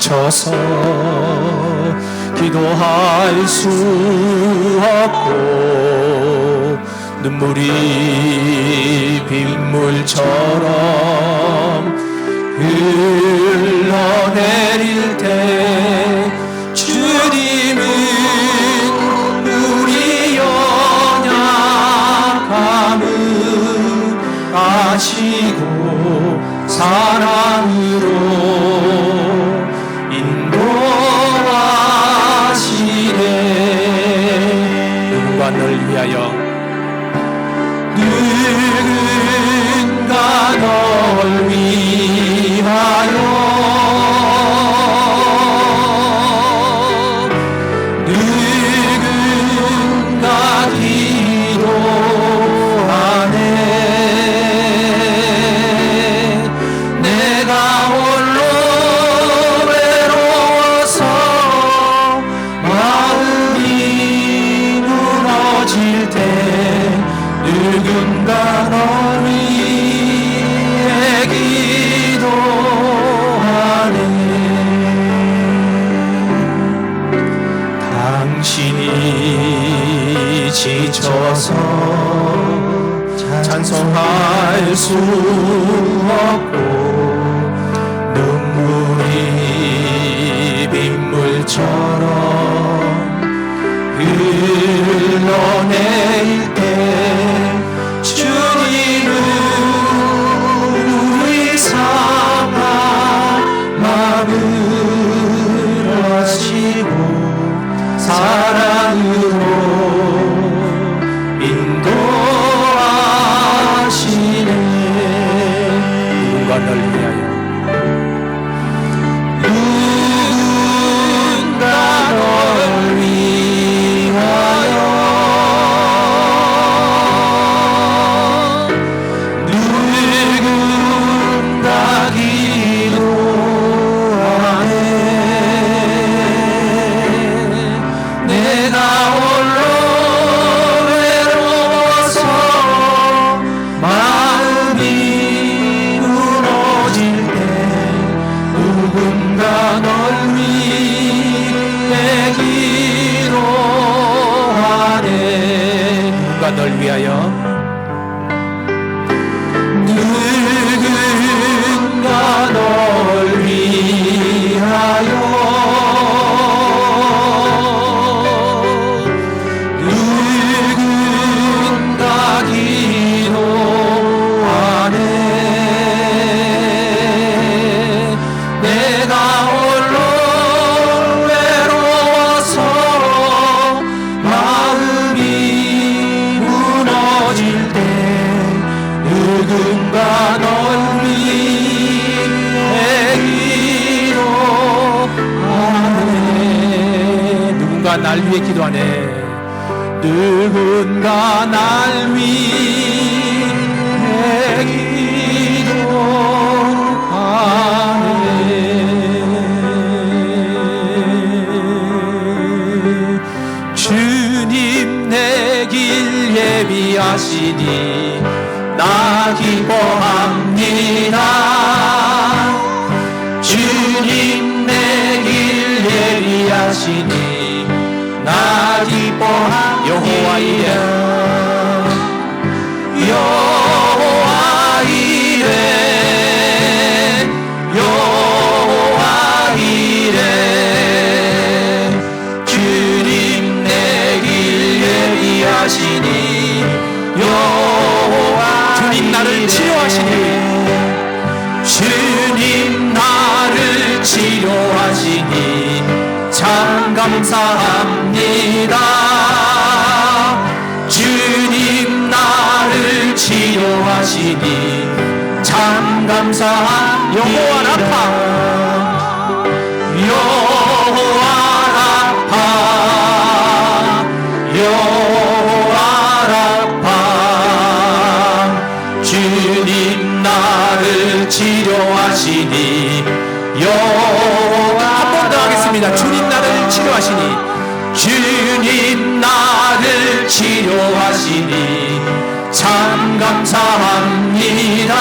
지쳐서 기도할 수 없고 눈물이 빗물처럼 흘러내릴 때 주님은 우리 연약함을 아시고 사랑으로 인도하시네. 누군가 널 위하여 누군가 널 위하여 누군가 기도하네. 내가 홀로 외로워서 마음이 무너질 때 누군가 널 위해 기도하네. 당신이 지쳐서 찬송할 수 없고 눈물이 빗물처럼 흘러내릴 때 주님은 우리 상한 마음을 아시고 사랑으로 인도하시네. 누군가 널 위하여 누군가 널 위하여 누군가 기도하네. 내가 홀로 외로워서 마음이 무너질 때 누군가 널 위해 기도하네. 누군가 널 위하여 누군가 널 위하여 누군가 기도하네. 내가 홀로 외로워서 마음이 무너질 때 누군가 널 위해 기도하네. 누군가 날 위해 기도하네. 누군가 날 위해 기도하네. 주님 내 길 예비하시니 나 기뻐합니다. 주님 내 길 예비하시니 나 기뻐합니다. 여호와 이레 여호와 이레 여호와 이레 주님 내 길 예비하시니 여호와 주님 나를 치료하시니 주님 나를 치료하시니 참 감사합니다. 주님 나를 치료하시니 참 감사합니다. 여호와 라파 여호와 라파 여호와 라파 주님 나를 치료하시니 여호와 한 번 더 하겠습니다. 주님 나를 치료하시니 주님 나를 치료하시니 참 감사합니다.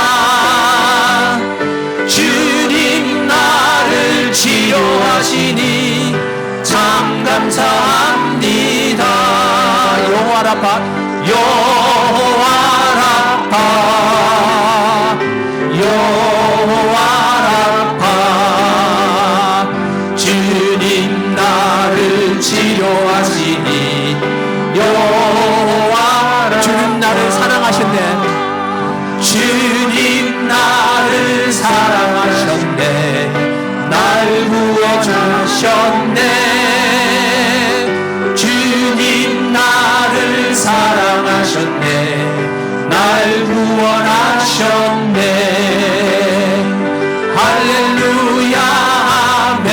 주님 나를 치료하시니 구원하셨네. 주님 나를 사랑하셨네. 날 구원하셨네. 할렐루야 아멘.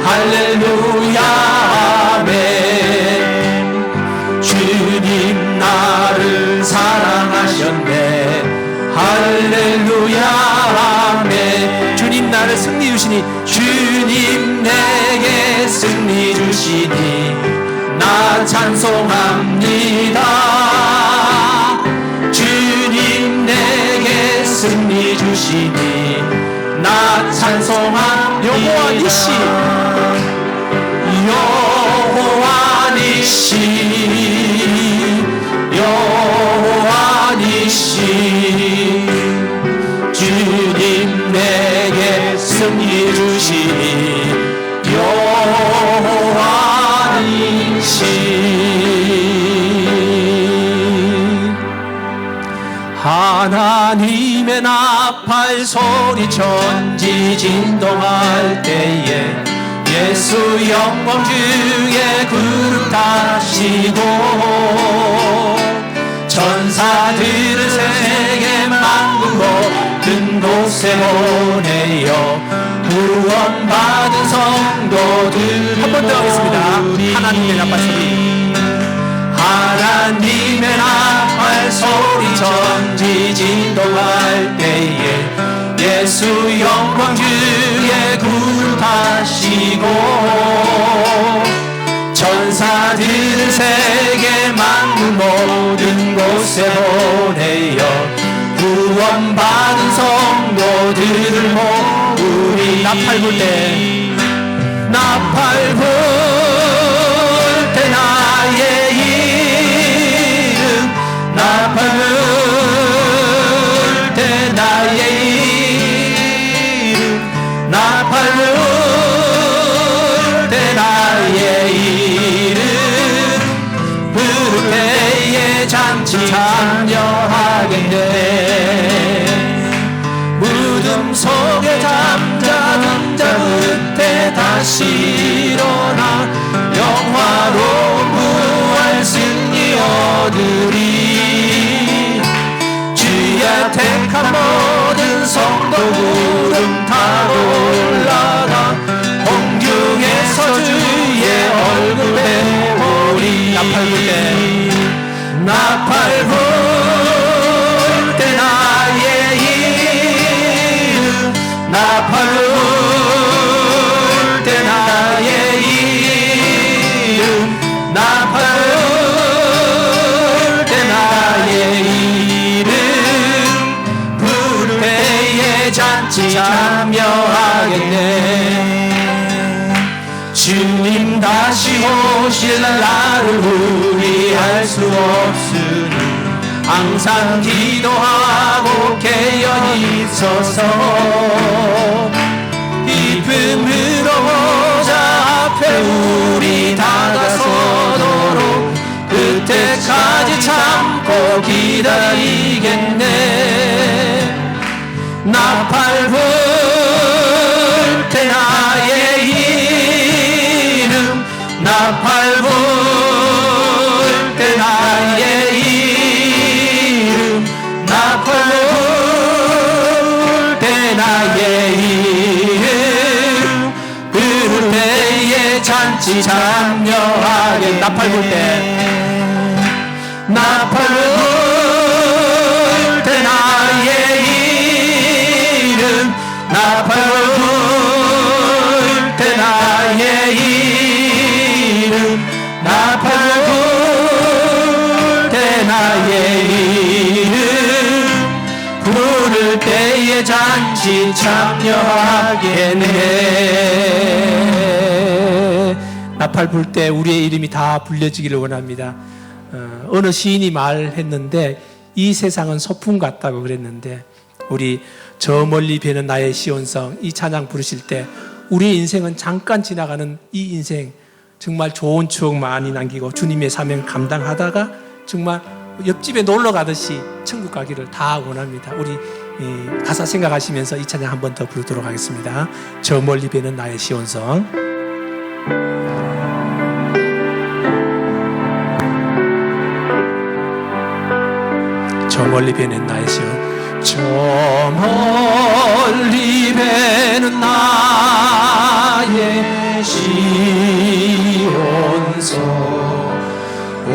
할렐루야 아멘. 주님 나를 사랑하셨네. 할렐루야 아멘. 주님 나를 승리 주시니, 주님 내게 승리 주시니 나 찬송합니다. 주님 내게 승리 주시니 나 찬송합니다. 여호와 니시, 여호와 니시, 여호와 니시. 주님 내게 승리 주시니 여호와 니시. 하나님의 나팔 소리 천지 진동할 때에 예수 영광 중에 그룹 타시고 천사들을 세계 만국 모든 곳에 보내어 구원받은 성도들. 한 번 더 하겠습니다. 하나님의 나팔 소리, 하나님의 나팔 소리 천지 진동할 때에 예수 영광 주에 구타시고 천사들 세계 만국 모든 곳에 보내어 구원받은 성도들을 모으리. 나팔 불 때, 나팔 불 때 나의 이름, 나팔 불 때 나의 이름, 나팔 불 때 나의 이름, 부를 때에 잔치 참여하겠네. 무덤 속에 잠자던 자 그때 다시 일어나 영화로운 부활 승리 얻으리. 주의 택한 모든 성도 구름 타고 올라가 공중에서 주의 얼굴에 보리. 나팔 불 때, 나팔 불 때 나의 이름, 나팔 불 때 나의 이름, 나팔 불 때 나의 이름, 부를 때에 잔치 참여하겠네. 주님 다시 오실 날을 우리할 수 없으니 항상 기도하고 깨어있 있어서 기쁨으로 보좌 앞에 우리 다가서도록 그때까지 참고 기다리겠네. 나팔 불 때 나의 이름, 나팔 불 때 나의 이름, 나팔 불 때 나의 이름, 부를 때에 잔치 참여하게. 나팔 불 때, 나팔 불 때 나의 이름, 나팔 불 때 나의 이름, 나팔 불 때 나의 이름, 부를 때에 잔치 참여하겠네. 나팔 불 때 우리의 이름이 다 불려지기를 원합니다. 어느 시인이 말했는데 이 세상은 소풍 같다고 그랬는데, 우리 저 멀리 배는 나의 시온성 이 찬양 부르실 때 우리의 인생은 잠깐 지나가는 이 인생, 정말 좋은 추억 많이 남기고 주님의 사명 감당하다가 정말 옆집에 놀러 가듯이 천국 가기를 다 원합니다. 우리 가사 생각하시면서 이 찬양 한 번 더 부르도록 하겠습니다. 저 멀리 배는 나의 시온성. 저 멀리 배는 나의 시온. 저 멀리 배는 나의 시온성. 오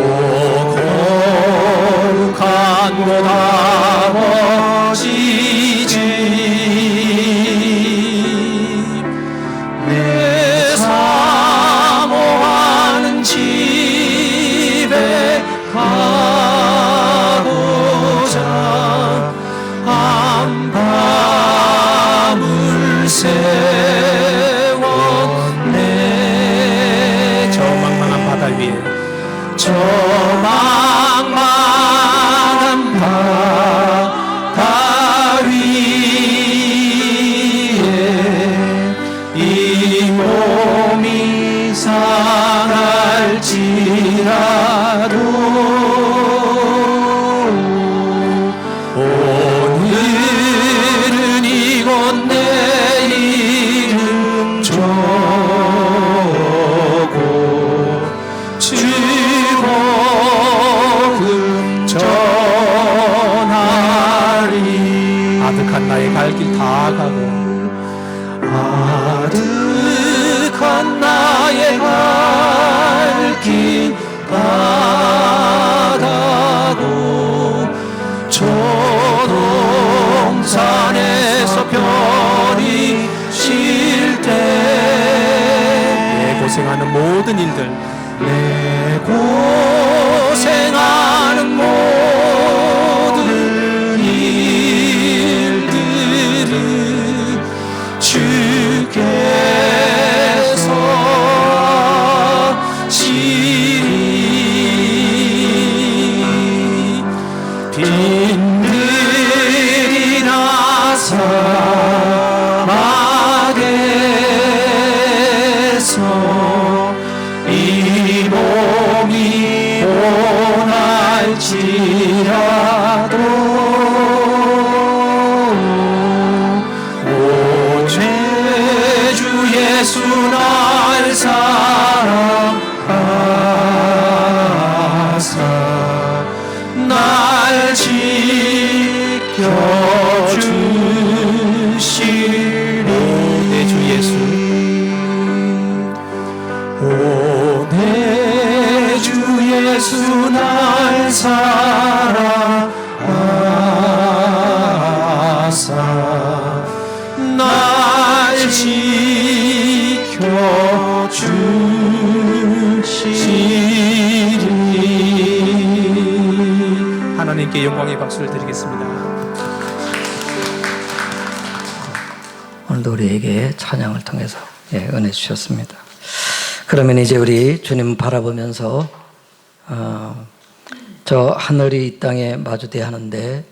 거룩한 곳 아버지 집 내 사모하는 집에 가고자 한밤을 세웠네. 저 망망한 바다 위에 저 망망한 바다 위에 이 몸이 상할지라도 오늘은 이곳 내일은 저곳 복음 전하리. 아득한 나의 갈 길 다 가고 아득한 나의 갈 길 다 가고 조동산에서 별이 쉴 때 내 고생하는 모든 일들 내 고생하는 모든 일들은 주께서 시리. 빈들이 나 사막에서 이 몸이 원할지라도 오직 주 예수 날 사랑하사 날 지켜주시리. 내 주 예수 오 내 주 예수 날 사랑하사 날 지켜주시리. 하나님께 영광의 박수를 드리겠습니다. 오늘도 우리에게 찬양을 통해서 은혜 주셨습니다. 그러면 이제 우리 주님 바라보면서 저 하늘이 이 땅에 마주대하는데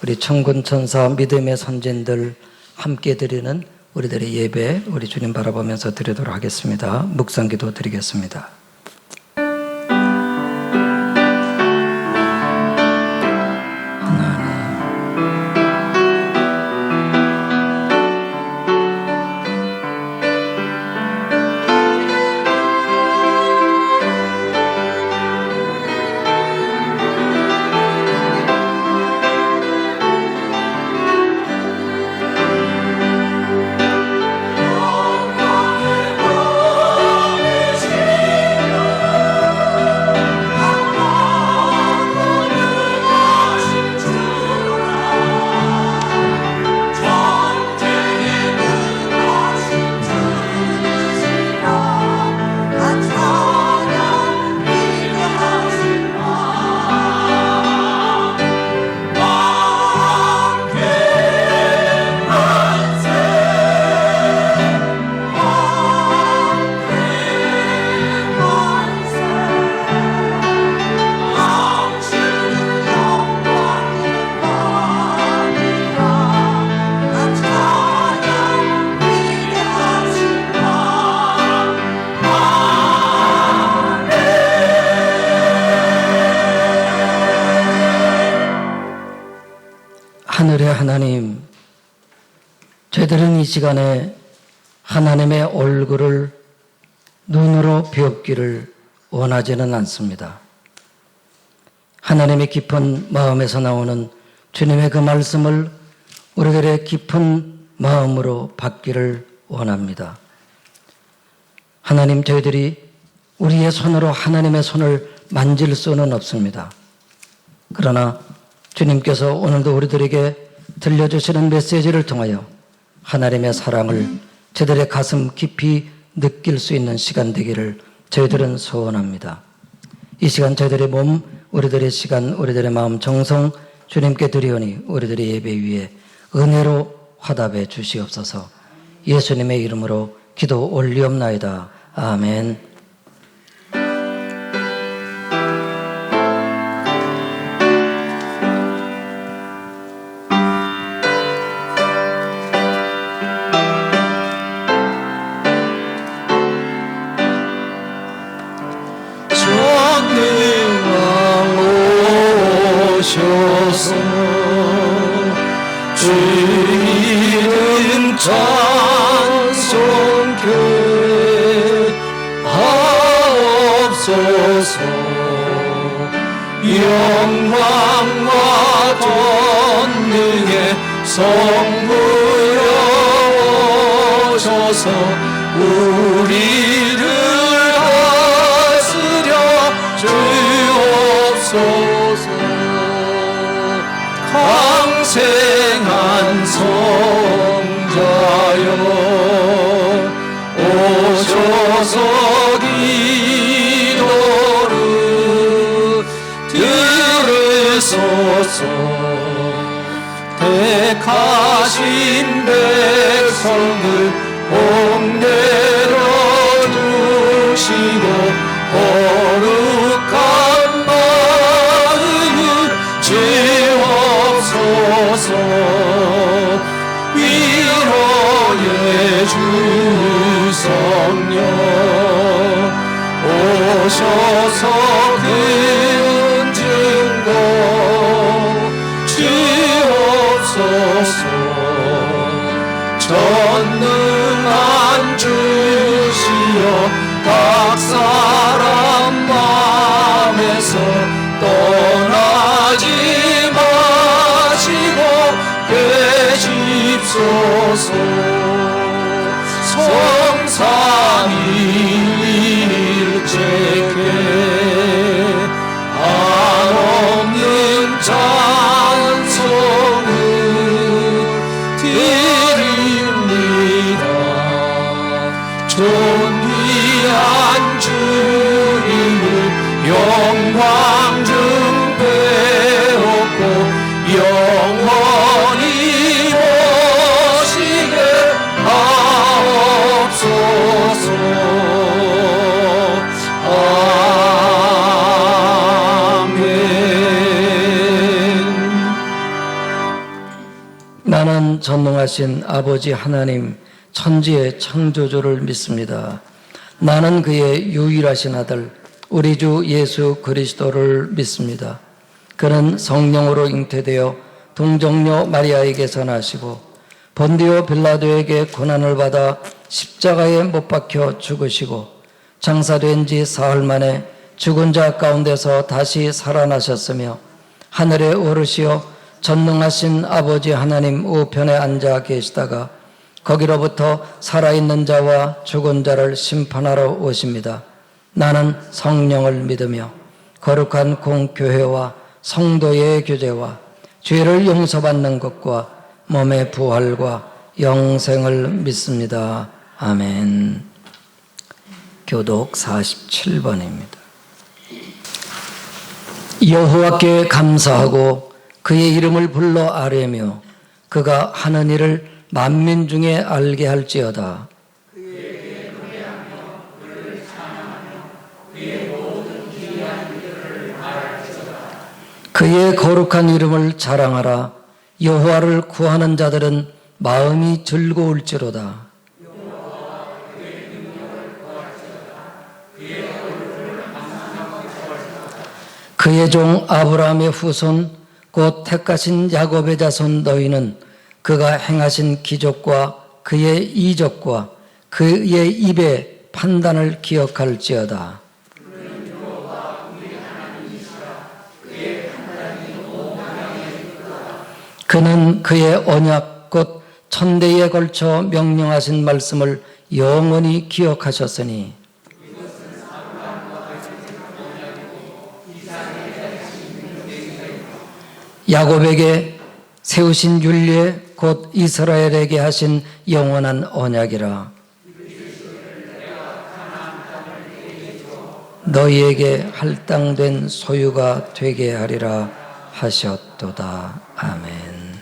우리 천군 천사 믿음의 선진들 함께 드리는 우리들의 예배 우리 주님 바라보면서 드리도록 하겠습니다. 묵상기도 드리겠습니다. 하늘의 하나님, 저희들은 이 시간에 하나님의 얼굴을 눈으로 배우기를 원하지는 않습니다. 하나님의 깊은 마음에서 나오는 주님의 그 말씀을 우리들의 깊은 마음으로 받기를 원합니다. 하나님, 저희들이 우리의 손으로 하나님의 손을 만질 수는 없습니다. 그러나 주님께서 오늘도 우리들에게 들려주시는 메시지를 통하여 하나님의 사랑을 저들의 가슴 깊이 느낄 수 있는 시간 되기를 저희들은 소원합니다. 이 시간 저희들의 몸, 우리들의 시간, 우리들의 마음 정성 주님께 드리오니 우리들의 예배 위에 은혜로 화답해 주시옵소서. 예수님의 이름으로 기도 올리옵나이다. 아멘. 오셔서 주님 찬송케 하옵소서. 영광과 권능의 성부여 오셔서 우리를 다스려 주옵소서. 강생한 성자여 오셔서 기도를 들으소서. 택하신 백성들 복내려 주시고 거룩한 마음을 주옵소서. 위로의 주 성령 오셔서 큰 증거 주옵소서. 전능한 주시여 각 사람 마음에서 떠나지 마시고 계십소서. 성삼일체께 한없는 찬송을 드립니다. 존귀한 주님을 영광 중 배웠고 영원히 오시게 하옵소서. 아멘. 나는 전능하신 아버지 하나님 천지의 창조주를 믿습니다. 나는 그의 유일하신 아들 우리 주 예수 그리스도를 믿습니다. 그는 성령으로 잉태되어 동정녀 마리아에게서 나시고 본디오 빌라도에게 고난을 받아 십자가에 못 박혀 죽으시고 장사된 지 사흘 만에 죽은 자 가운데서 다시 살아나셨으며 하늘에 오르시어 전능하신 아버지 하나님 우편에 앉아 계시다가 거기로부터 살아있는 자와 죽은 자를 심판하러 오십니다. 나는 성령을 믿으며 거룩한 공교회와 성도의 교제와 죄를 용서받는 것과 몸의 부활과 영생을 믿습니다. 아멘. 교독 47번입니다. 여호와께 감사하고 그의 이름을 불러 아뢰며 그가 하는 일을 만민 중에 알게 할지어다. 그의 거룩한 이름을 자랑하라. 여호와를 구하는 자들은 마음이 즐거울지로다. 그의 종 아브라함의 후손 곧 택하신 야곱의 자손 너희는 그가 행하신 기적과 그의 이적과 그의 입의 판단을 기억할지어다. 그는 그의 언약 곧 천대에 걸쳐 명령하신 말씀을 영원히 기억하셨으니 야곱에게 세우신 율례 곧 이스라엘에게 하신 영원한 언약이라. 너희에게 할당된 소유가 되게 하리라 하셨도다. 아멘.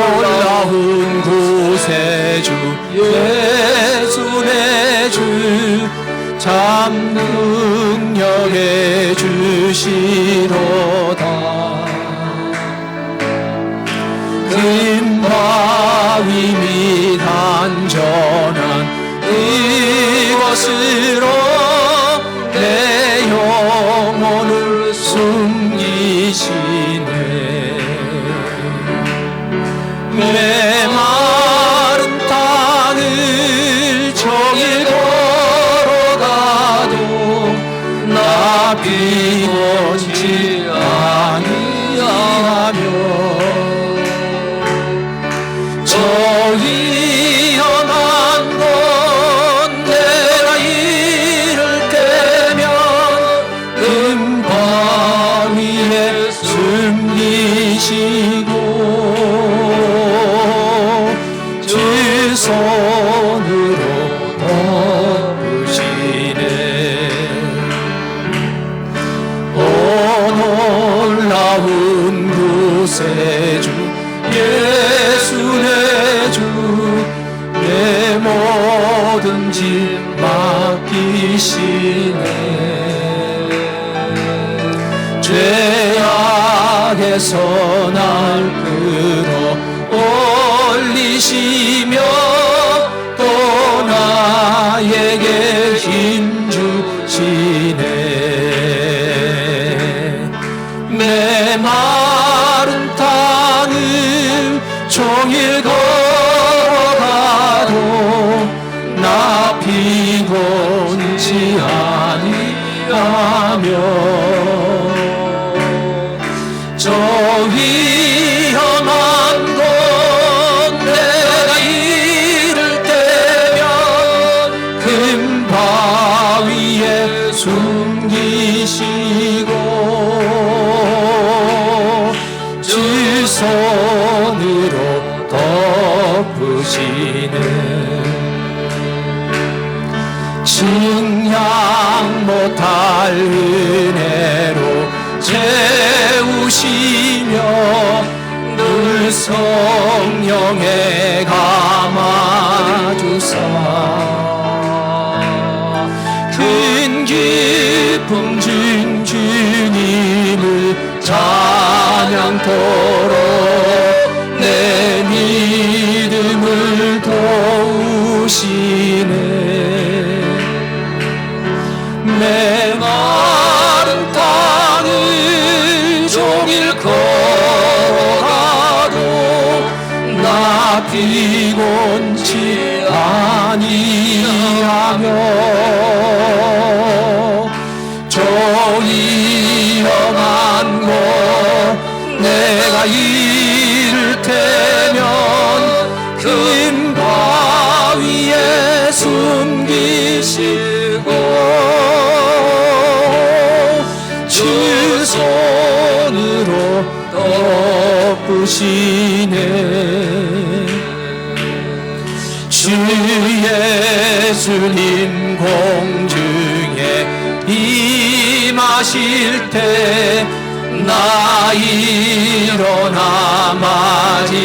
올라온 곳에 주 예수 내 주 참 능력해 주시로다. 큰 바위 및 안전한 이곳으로 내 영혼을 숨기시네. 메마른 땅을 종일 걸어가도 나 비곤치 아니하며 저 위험한 곳 내가 이를 때면 금바위에 숨기시고 주 손으로 덮으시네. 오 놀라운 구세주 예수 내 주 내 모든 짐 맡기시네. 죄악에서 날 끌어 올리시며 또 나에게 힘 주시네. 메마른 땅을 종일 걸어가도 나 피곤치 아니하며 저 위험한 곳 내가 이를 때면 금 바위에 숨기시고 주 손으로 덮으시네. 증량 못할 은혜로 채우시며 늘 성령에 감아주사 큰 기쁨 준 주님을 찬양토록 내 믿음을 도우시네. 메마른 땅을 종일 걸어가도 나 피곤치 아니하며 저 위험한 곳 내가 이를 테면 큰 바위에 숨기시고 주 손으로 덮으시네. 주 예수님 공중에 임하실 때 나 일어나 맞이하리.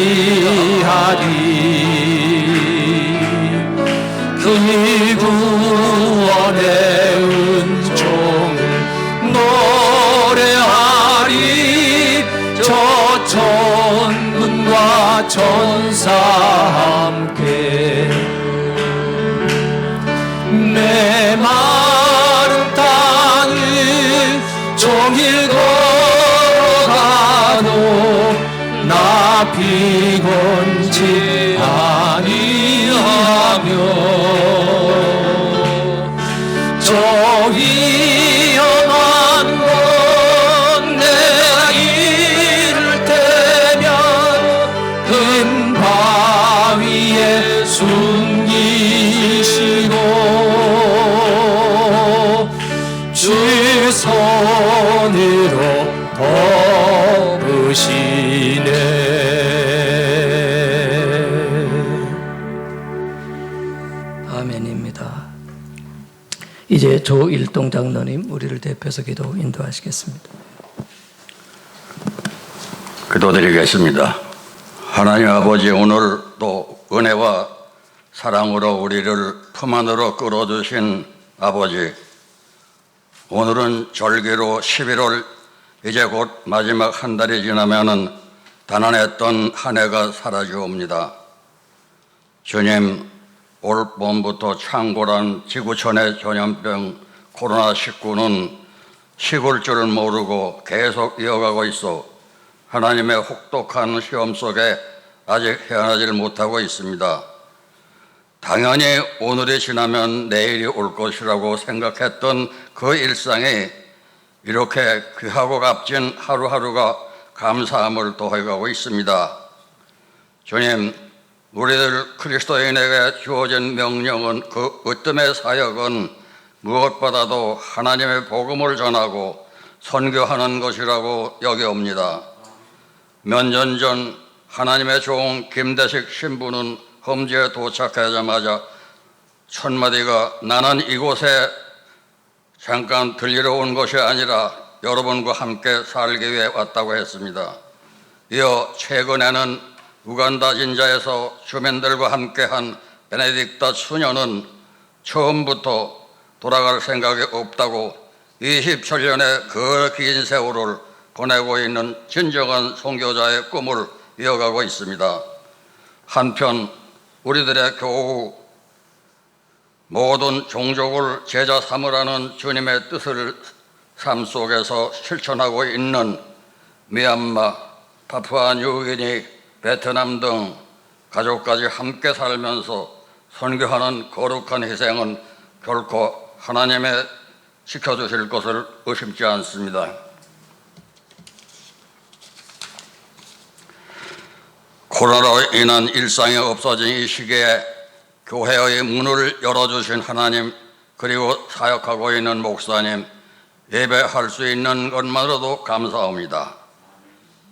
그 구원의 은총을 노래하리. 저 천군과 저 천사 함께 내 마른 땅을 종일 걸어가도 나 피곤치 아니하며 저 위험한 곳 내가 이를 때면 큰 바위에 숨기시고 주 손으로 덮으시네. 아멘입니다. 이제 조일동 장로님 우리를 대표해서 기도 인도하시겠습니다. 기도드리겠습니다. 하나님 아버지, 오늘도 은혜와 사랑으로 우리를 품 안으로 끌어주신 아버지, 오늘은 절기로 11월 이제 곧 마지막 한 달이 지나면은 단안했던 한 해가 사라지옵니다. 주님, 올 봄부터 창궐한 지구촌의 전염병 코로나19는 식을 줄을 모르고 계속 이어가고 있어 하나님의 혹독한 시험 속에 아직 헤어나질 못하고 있습니다. 당연히 오늘이 지나면 내일이 올 것이라고 생각했던 그 일상이 이렇게 귀하고 값진 하루하루가 감사함을 더해가고 있습니다. 주님, 우리들 그리스도인에게 주어진 명령은, 그 으뜸의 사역은 무엇보다도 하나님의 복음을 전하고 선교하는 것이라고 여겨옵니다. 몇 년 전 하나님의 종 김대식 신부는 험지에 도착하자마자 첫마디가 나는 이곳에 잠깐 들리러 온 것이 아니라 여러분과 함께 살기 위해 왔다고 했습니다. 이어 최근에는 우간다 진자에서 주민들과 함께한 베네딕타 수녀는 처음부터 돌아갈 생각이 없다고 27년의 그 긴 세월을 보내고 있는 진정한 선교자의 꿈을 이어가고 있습니다. 한편 우리들의 교우, 모든 종족을 제자 삼으라는 주님의 뜻을 삶 속에서 실천하고 있는 미얀마, 파푸아뉴기니, 베트남 등 가족까지 함께 살면서 선교하는 거룩한 희생은 결코 하나님의 지켜주실 것을 의심치 않습니다. 코로나로 인한 일상이 없어진 이 시기에 교회의 문을 열어주신 하나님, 그리고 사역하고 있는 목사님, 예배할 수 있는 것만으로도 감사합니다.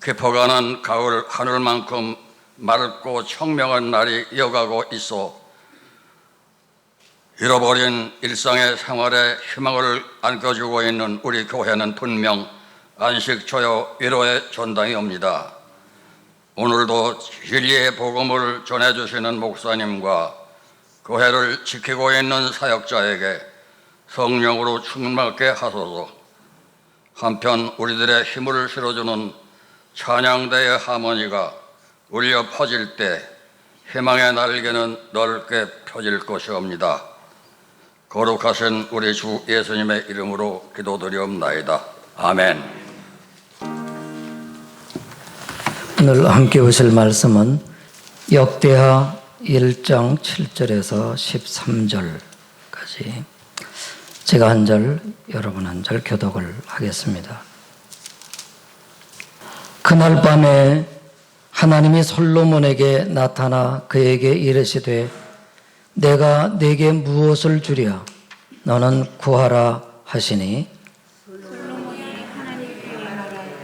깊어가는 가을 하늘만큼 맑고 청명한 날이 이어가고 있어 잃어버린 일상의 생활에 희망을 안겨주고 있는 우리 교회는 분명 안식, 조요, 위로의 전당이옵니다. 오늘도 진리의 복음을 전해주시는 목사님과 교회를 지키고 있는 사역자에게 성령으로 충만하게 하소서. 한편 우리들의 힘을 실어주는 찬양대의 하모니가 울려 퍼질 때 희망의 날개는 넓게 펴질 것이옵니다. 거룩하신 우리 주 예수님의 이름으로 기도드리옵나이다. 아멘. 오늘 함께 보실 말씀은 역대하 1장 7절에서 13절까지 제가 한 절, 여러분 한 절 교독을 하겠습니다. 그날 밤에 하나님이 솔로몬에게 나타나 그에게 이르시되 내가 네게 무엇을 주랴? 너는 구하라 하시니 솔로몬이 하나님께 말하되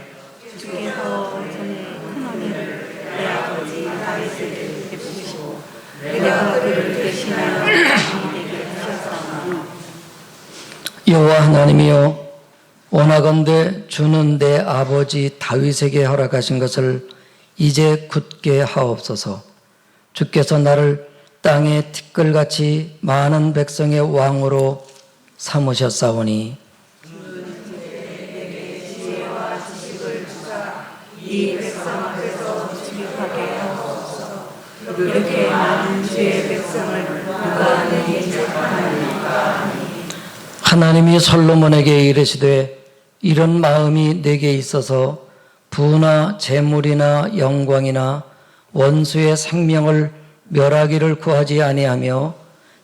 주께서 전에 큰어미를 내 아버지 다윗에게 베푸시고 내가 그를 대신하여 왕이 되게 하셨사오니 여호와 하나님이여, 원하건대 주는 내 아버지 다윗에게 허락하신 것을 이제 굳게 하옵소서. 주께서 나를 땅의 티끌같이 많은 백성의 왕으로 삼으셨사오니 이 백성 앞에서 지극하게 하옵소서. 하나님이 솔로몬에게 이르시되 이런 마음이 내게 있어서 부나 재물이나 영광이나 원수의 생명을 멸하기를 구하지 아니하며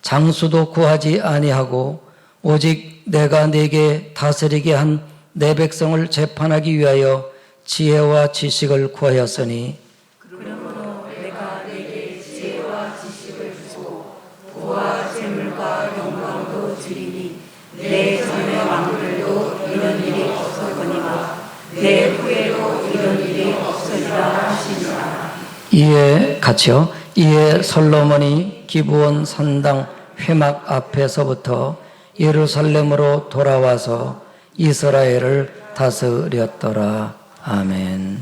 장수도 구하지 아니하고 오직 내가 내게 다스리게 한 내 백성을 재판하기 위하여 지혜와 지식을 구하였으니 그러므로 내가 내게 지혜와 지식을 주고 부와 재물과 영광도 주리니 내 전의 왕들도 이런 일이 없었거니와 내 후에도 이런 일이 없으리라 하시니라. 이에 같이요. 이에 솔로몬이 기브온 산당 회막 앞에서부터 예루살렘으로 돌아와서 이스라엘을 다스렸더라. 아멘.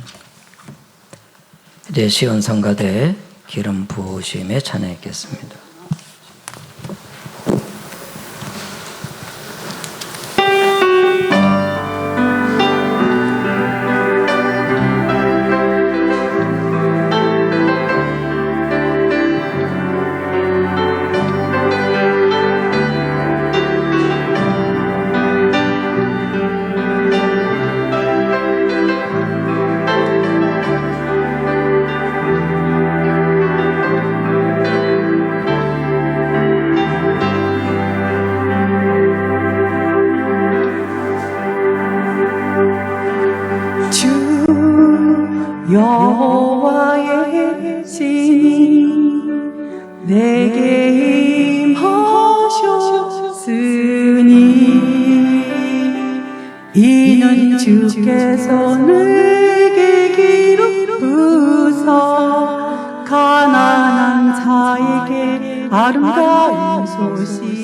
이제 시온성가대 기름 부으심에 찬양하겠습니다. 여호와의 신이 내게 임하셨으니 이는 주께서 내게 기름 부으사 가난한 자에게 아름다운 소식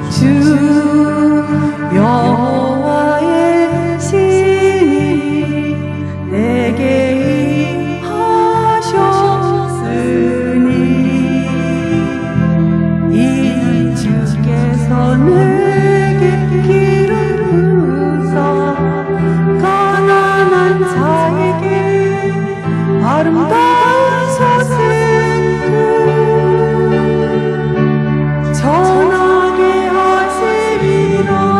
주 여호와의 신이 내게 임하셨으니 이는 주께서 내게 기름 부으사 가난한 자에게 아름다운 소식 전하게 하시리라.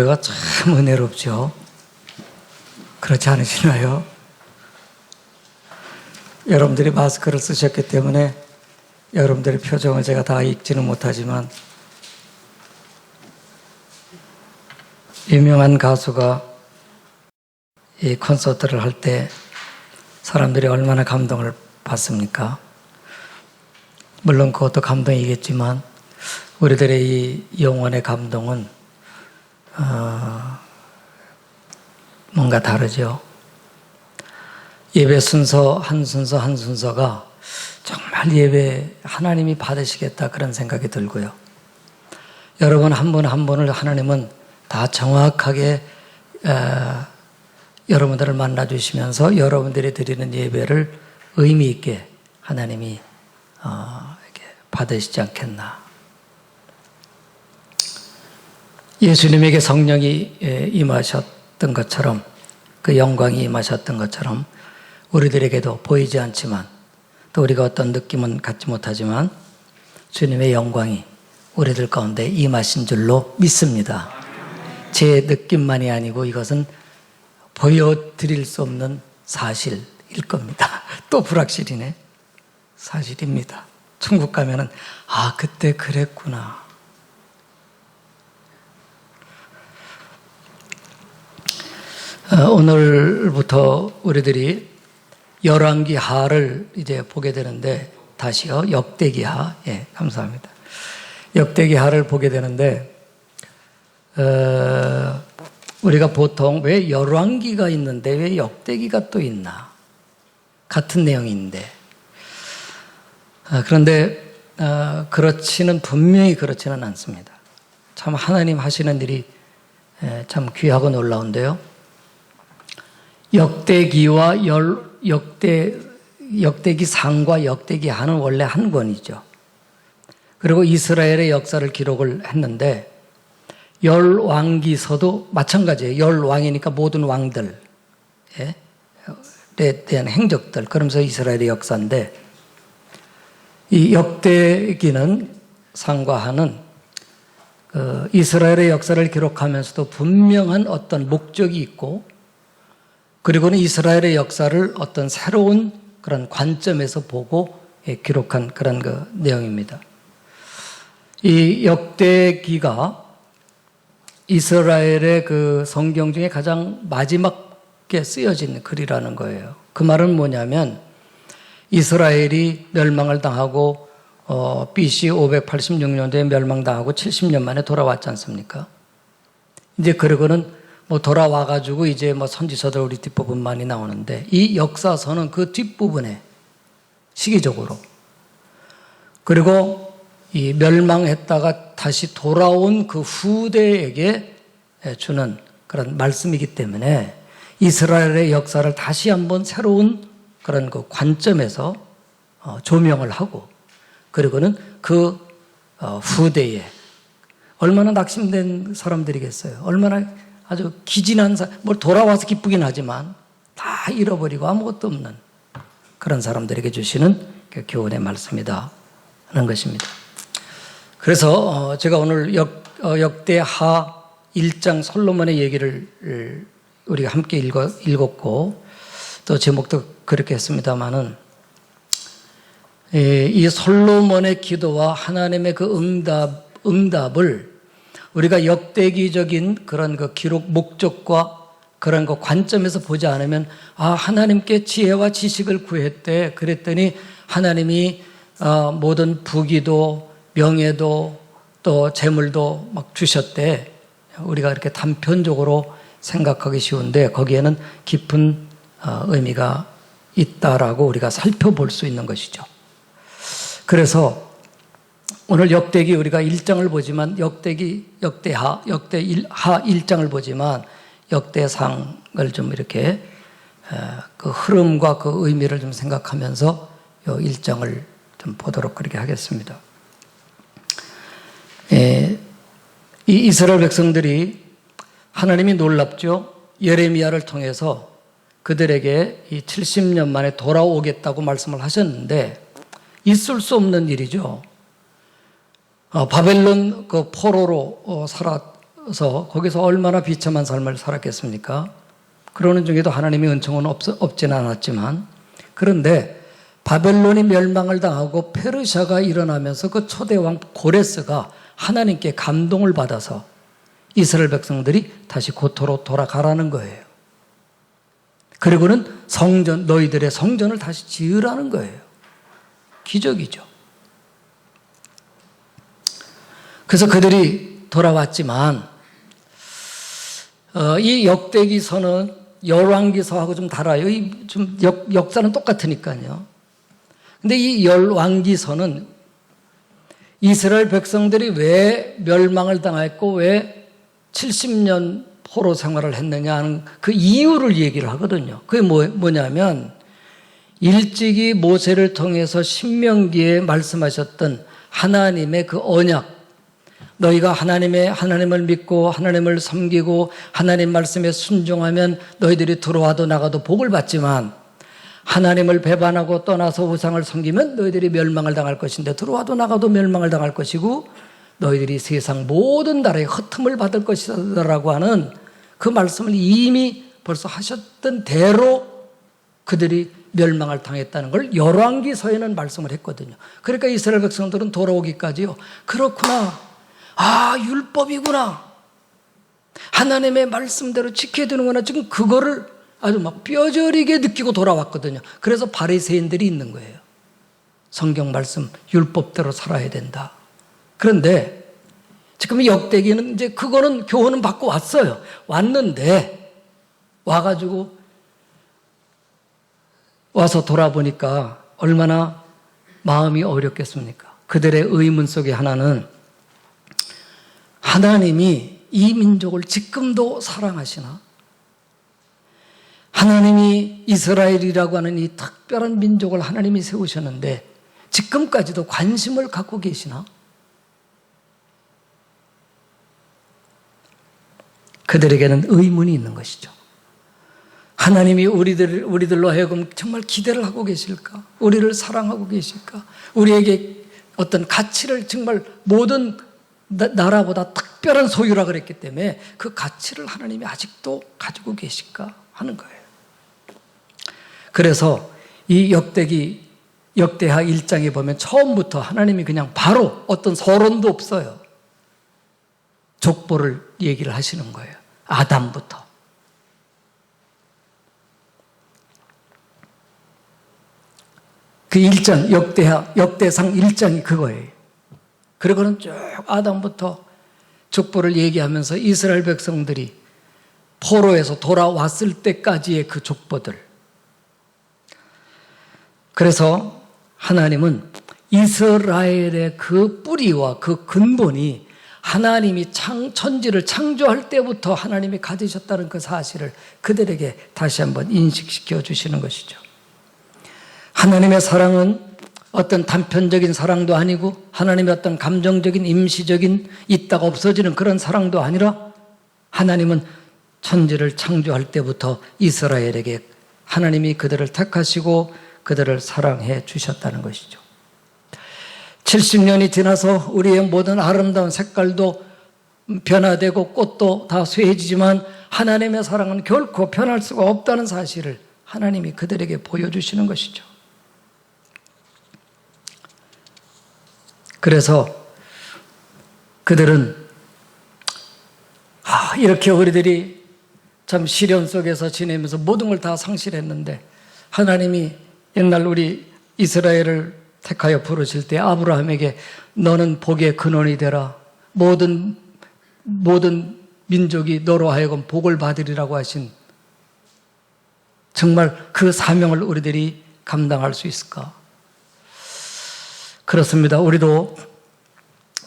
예배가 참 은혜롭죠. 그렇지 않으시나요? 여러분들이 마스크를 쓰셨기 때문에 여러분들의 표정을 제가 다 읽지는 못하지만, 유명한 가수가 이 콘서트를 할 때 사람들이 얼마나 감동을 받습니까? 물론 그것도 감동이겠지만 우리들의 이 영혼의 감동은 뭔가 다르죠. 예배 순서 한 순서가 정말 예배 하나님이 받으시겠다 그런 생각이 들고요. 여러분 한 분 한 분을 하나님은 다 정확하게 여러분들을 만나주시면서 여러분들이 드리는 예배를 의미 있게 하나님이 이렇게 받으시지 않겠나. 예수님에게 성령이 임하셨던 것처럼, 그 영광이 임하셨던 것처럼 우리들에게도 보이지 않지만, 또 우리가 어떤 느낌은 갖지 못하지만 주님의 영광이 우리들 가운데 임하신 줄로 믿습니다. 제 느낌만이 아니고 이것은 보여드릴 수 없는 사실일 겁니다. 또 불확실이네. 사실입니다. 천국 가면은 아 그때 그랬구나. 오늘부터 우리들이 열왕기 하를 이제 보게 되는데, 다시요 역대기 하. 예, 감사합니다. 역대기 하를 보게 되는데, 우리가 보통 왜 열왕기가 있는데 왜 역대기가 또 있나? 같은 내용인데. 그런데 분명히 그렇지는 않습니다. 참 하나님 하시는 일이 참 귀하고 놀라운데요. 역대기와 역대기 상과 역대기 하는 원래 한 권이죠. 그리고 이스라엘의 역사를 기록을 했는데, 열왕기서도 마찬가지예요. 열왕이니까 모든 왕들에 대한 행적들, 그러면서 이스라엘의 역사인데, 이 역대기는 상과 하는 이스라엘의 역사를 기록하면서도 분명한 어떤 목적이 있고, 그리고는 이스라엘의 역사를 어떤 새로운 그런 관점에서 보고 기록한 그런 그 내용입니다. 이 역대기가 이스라엘의 그 성경 중에 가장 마지막에 쓰여진 글이라는 거예요. 그 말은 뭐냐면, 이스라엘이 멸망을 당하고 BC 586년도에 멸망당하고 70년 만에 돌아왔지 않습니까? 이제 그러고는 뭐 돌아와가지고 이제 뭐 선지서들 우리 뒷부분만이 나오는데, 이 역사서는 그 뒷부분에 시기적으로, 그리고 이 멸망했다가 다시 돌아온 그 후대에게 주는 그런 말씀이기 때문에 이스라엘의 역사를 다시 한번 새로운 그런 그 관점에서 조명을 하고, 그리고는 그 후대에 얼마나 낙심된 사람들이겠어요. 얼마나 아주 기진한 뭘 돌아와서 기쁘긴 하지만 다 잃어버리고 아무것도 없는 그런 사람들에게 주시는 교훈의 말씀이다 하는 것입니다. 그래서 제가 오늘 역대하 1장 솔로몬의 얘기를 우리가 함께 읽었고, 또 제목도 그렇게 했습니다마는, 이 솔로몬의 기도와 하나님의 그 응답을 우리가 역대기적인 그런 그 기록 목적과 그런 그 관점에서 보지 않으면, 하나님께 지혜와 지식을 구했대. 그랬더니 하나님이 모든 부귀도 명예도 또 재물도 막 주셨대. 우리가 이렇게 단편적으로 생각하기 쉬운데, 거기에는 깊은 의미가 있다라고 우리가 살펴볼 수 있는 것이죠. 그래서 오늘 역대기 우리가 1장을 보지만, 역대하 1장을 보지만 역대상을 좀 이렇게 그 흐름과 그 의미를 좀 생각하면서 이 1장을 좀 보도록 그렇게 하겠습니다. 이 이스라엘 백성들이 하나님이 놀랍죠. 예레미야를 통해서 그들에게 이 70년 만에 돌아오겠다고 말씀을 하셨는데, 있을 수 없는 일이죠. 바벨론 그 포로로 거기서 얼마나 비참한 삶을 살았겠습니까? 그러는 중에도 하나님의 은총은 없지는 않았지만, 그런데 바벨론이 멸망을 당하고 페르시아가 일어나면서 그 초대왕 고레스가 하나님께 감동을 받아서 이스라엘 백성들이 다시 고토로 돌아가라는 거예요. 그리고는 너희들의 성전을 다시 지으라는 거예요. 기적이죠. 그래서 그들이 돌아왔지만 이 역대기서는 열왕기서하고 좀 달라요. 좀 역사는 똑같으니까요. 근데 이 열왕기서는 이스라엘 백성들이 왜 멸망을 당했고 왜 70년 포로 생활을 했느냐 하는 그 이유를 얘기를 하거든요. 그게 뭐냐면 일찍이 모세를 통해서 신명기에 말씀하셨던 하나님의 그 언약, 너희가 하나님을 믿고 하나님을 섬기고 하나님 말씀에 순종하면 너희들이 들어와도 나가도 복을 받지만 하나님을 배반하고 떠나서 우상을 섬기면 너희들이 멸망을 당할 것인데 들어와도 나가도 멸망을 당할 것이고 너희들이 세상 모든 나라에 흩음을 받을 것이라고 하는 그 말씀을 이미 벌써 하셨던 대로 그들이 멸망을 당했다는 걸 열왕기서에는 말씀을 했거든요. 그러니까 이스라엘 백성들은 돌아오기까지요. 그렇구나. 율법이구나. 하나님의 말씀대로 지켜야 되는구나. 지금 그거를 아주 막 뼈저리게 느끼고 돌아왔거든요. 그래서 바리새인들이 있는 거예요. 성경 말씀, 율법대로 살아야 된다. 그런데 지금 역대기는 이제 그거는 교훈은 받고 왔어요. 왔는데 와서 돌아보니까 얼마나 마음이 어렵겠습니까? 그들의 의문 속에 하나는 하나님이 이 민족을 지금도 사랑하시나? 하나님이 이스라엘이라고 하는 이 특별한 민족을 하나님이 세우셨는데 지금까지도 관심을 갖고 계시나? 그들에게는 의문이 있는 것이죠. 하나님이 우리들로 하여금 정말 기대를 하고 계실까? 우리를 사랑하고 계실까? 우리에게 어떤 가치를 정말 모든 나라보다 특별한 소유라 그랬기 때문에 그 가치를 하나님이 아직도 가지고 계실까 하는 거예요. 그래서 이 역대하 1장에 보면 처음부터 하나님이 그냥 바로 어떤 서론도 없어요. 족보를 얘기를 하시는 거예요. 아담부터. 그 1장, 역대상 1장이 그거예요. 그리고는 쭉 아담부터 족보를 얘기하면서 이스라엘 백성들이 포로에서 돌아왔을 때까지의 그 족보들. 그래서 하나님은 이스라엘의 그 뿌리와 그 근본이 하나님이 천지를 창조할 때부터 하나님이 가지셨다는 그 사실을 그들에게 다시 한번 인식시켜 주시는 것이죠. 하나님의 사랑은 어떤 단편적인 사랑도 아니고 하나님의 어떤 감정적인 임시적인 있다가 없어지는 그런 사랑도 아니라 하나님은 천지를 창조할 때부터 이스라엘에게 하나님이 그들을 택하시고 그들을 사랑해 주셨다는 것이죠. 70년이 지나서 우리의 모든 아름다운 색깔도 변화되고 꽃도 다 쇠해지지만 하나님의 사랑은 결코 변할 수가 없다는 사실을 하나님이 그들에게 보여주시는 것이죠. 그래서 그들은 이렇게 우리들이 참 시련 속에서 지내면서 모든 걸 다 상실했는데 하나님이 옛날 우리 이스라엘을 택하여 부르실 때 아브라함에게 너는 복의 근원이 되라. 모든 민족이 너로 하여금 복을 받으리라고 하신 정말 그 사명을 우리들이 감당할 수 있을까? 그렇습니다. 우리도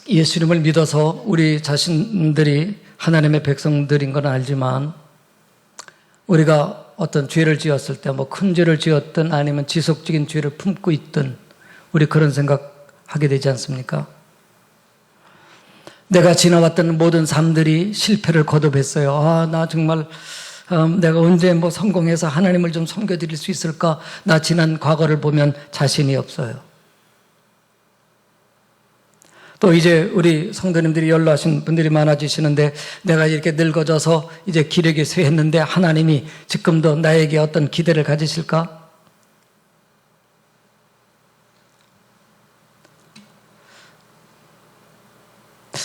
예수님을 믿어서 우리 자신들이 하나님의 백성들인 건 알지만 우리가 어떤 죄를 지었을 때 큰 죄를 지었든 아니면 지속적인 죄를 품고 있든 우리 그런 생각하게 되지 않습니까? 내가 지나왔던 모든 삶들이 실패를 거듭했어요. 나 정말 내가 언제 성공해서 하나님을 좀 섬겨드릴 수 있을까? 나 지난 과거를 보면 자신이 없어요. 또 이제 우리 성도님들이 연로하신 분들이 많아지시는데 내가 이렇게 늙어져서 이제 기력이 쇠했는데 하나님이 지금도 나에게 어떤 기대를 가지실까?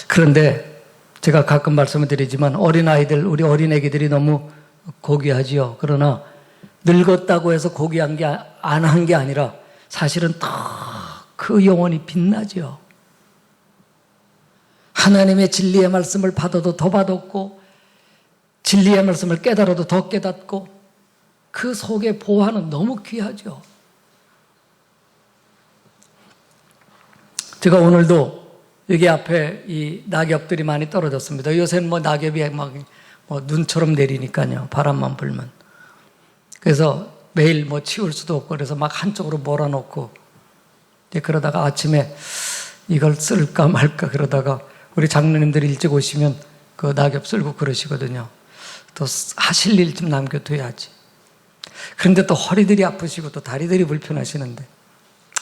그런데 제가 가끔 말씀을 드리지만 어린아이들, 우리 어린애기들이 너무 고귀하지요. 그러나 늙었다고 해서 고귀한 게 안 한 게 아니라 사실은 더 그 영혼이 빛나지요. 하나님의 진리의 말씀을 받아도 더 받았고 진리의 말씀을 깨달아도 더 깨닫고 그 속의 보화는 너무 귀하죠. 제가 오늘도 여기 앞에 이 낙엽들이 많이 떨어졌습니다. 요새는 뭐 낙엽이 막 눈처럼 내리니까요. 바람만 불면. 그래서 매일 뭐 치울 수도 없고 그래서 막 한쪽으로 몰아놓고 이제 그러다가 아침에 이걸 쓸까 말까 그러다가 우리 장로님들이 일찍 오시면 그 낙엽 쓸고 그러시거든요. 또 하실 일 좀 남겨둬야지. 그런데 또 허리들이 아프시고 또 다리들이 불편하시는데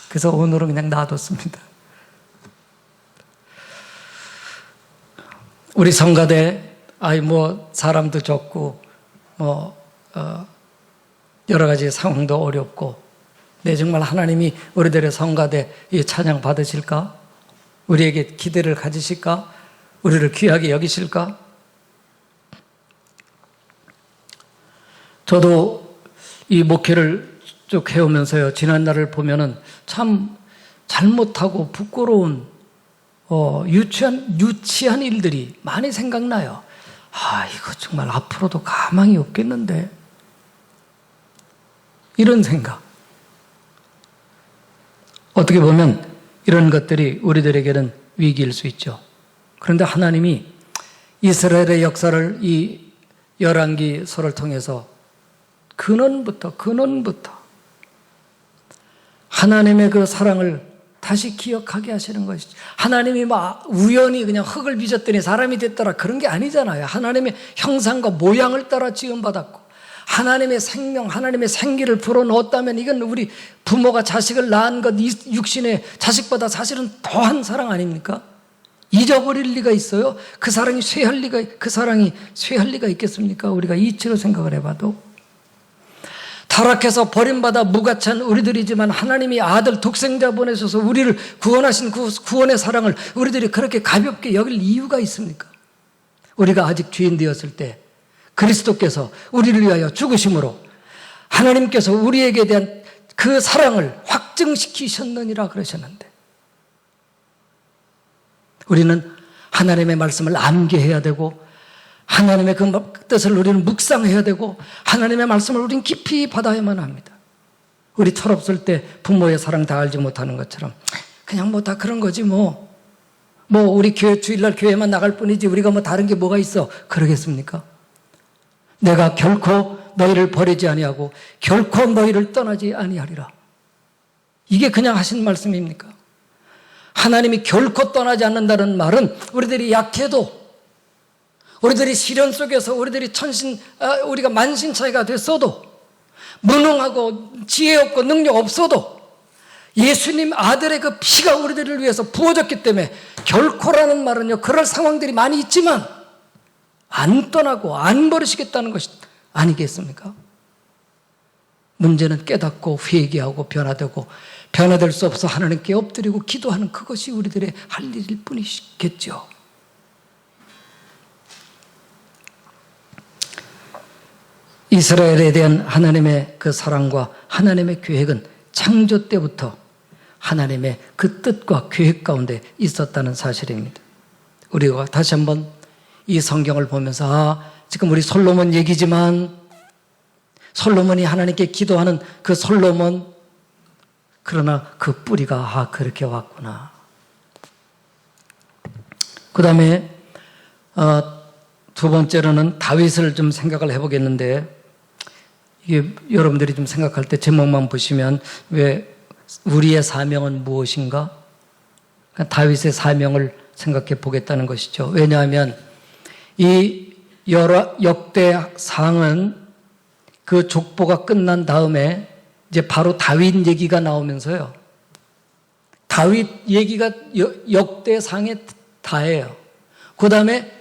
그래서 오늘은 그냥 놔뒀습니다. 우리 성가대 사람도 적고 여러 가지 상황도 어렵고 정말 하나님이 우리들의 성가대 이 찬양 받으실까? 우리에게 기대를 가지실까? 우리를 귀하게 여기실까? 저도 이 목회를 쭉 해오면서요, 지난 날을 보면은 참 잘못하고 부끄러운, 유치한 일들이 많이 생각나요. 이거 정말 앞으로도 가망이 없겠는데. 이런 생각. 어떻게 보면 이런 것들이 우리들에게는 위기일 수 있죠. 그런데 하나님이 이스라엘의 역사를 이 열왕기서를 통해서 근원부터 하나님의 그 사랑을 다시 기억하게 하시는 것이죠. 하나님이 우연히 그냥 흙을 빚었더니 사람이 됐더라 그런 게 아니잖아요. 하나님의 형상과 모양을 따라 지음받았고 하나님의 생명, 하나님의 생기를 불어넣었다면 이건 우리 부모가 자식을 낳은 것, 육신의 자식보다 사실은 더한 사랑 아닙니까? 잊어버릴 리가 있어요? 그 사랑이 쇠할 리가 있겠습니까? 우리가 이치로 생각을 해봐도. 타락해서 버림받아 무가치한 우리들이지만 하나님이 아들 독생자 보내셔서 우리를 구원하신 그 구원의 사랑을 우리들이 그렇게 가볍게 여길 이유가 있습니까? 우리가 아직 죄인 되었을 때 그리스도께서 우리를 위하여 죽으심으로 하나님께서 우리에게 대한 그 사랑을 확증시키셨느니라 그러셨는데 우리는 하나님의 말씀을 암기해야 되고 하나님의 그 뜻을 우리는 묵상해야 되고 하나님의 말씀을 우리는 깊이 받아야만 합니다. 우리 철없을 때 부모의 사랑 다 알지 못하는 것처럼 그냥 다 그런 거지 우리 교회 주일날 교회만 나갈 뿐이지 우리가 다른 게 뭐가 있어 그러겠습니까? 내가 결코 너희를 버리지 아니하고 결코 너희를 떠나지 아니하리라. 이게 그냥 하신 말씀입니까? 하나님이 결코 떠나지 않는다는 말은 우리들이 약해도 우리들이 시련 속에서 우리가 만신차이가 됐어도 무능하고 지혜 없고 능력 없어도 예수님 아들의 그 피가 우리들을 위해서 부어졌기 때문에 결코라는 말은요 그럴 상황들이 많이 있지만 안 떠나고 안 버리시겠다는 것이 아니겠습니까? 문제는 깨닫고 회개하고 변화될 수 없어 하나님께 엎드리고 기도하는 그것이 우리들의 할 일일 뿐이겠죠. 이스라엘에 대한 하나님의 그 사랑과 하나님의 계획은 창조 때부터 하나님의 그 뜻과 계획 가운데 있었다는 사실입니다. 우리가 다시 한번 이 성경을 보면서 지금 우리 솔로몬 얘기지만 솔로몬이 하나님께 기도하는 그 솔로몬 그러나 그 뿌리가 그렇게 왔구나. 그 다음에 두 번째로는 다윗을 좀 생각을 해보겠는데 이게 여러분들이 좀 생각할 때 제목만 보시면 왜 우리의 사명은 무엇인가? 그러니까 다윗의 사명을 생각해 보겠다는 것이죠. 왜냐하면 이 역대상은 그 족보가 끝난 다음에 이제 바로 다윗 얘기가 나오면서요. 다윗 얘기가 역대상에 다예요. 그 다음에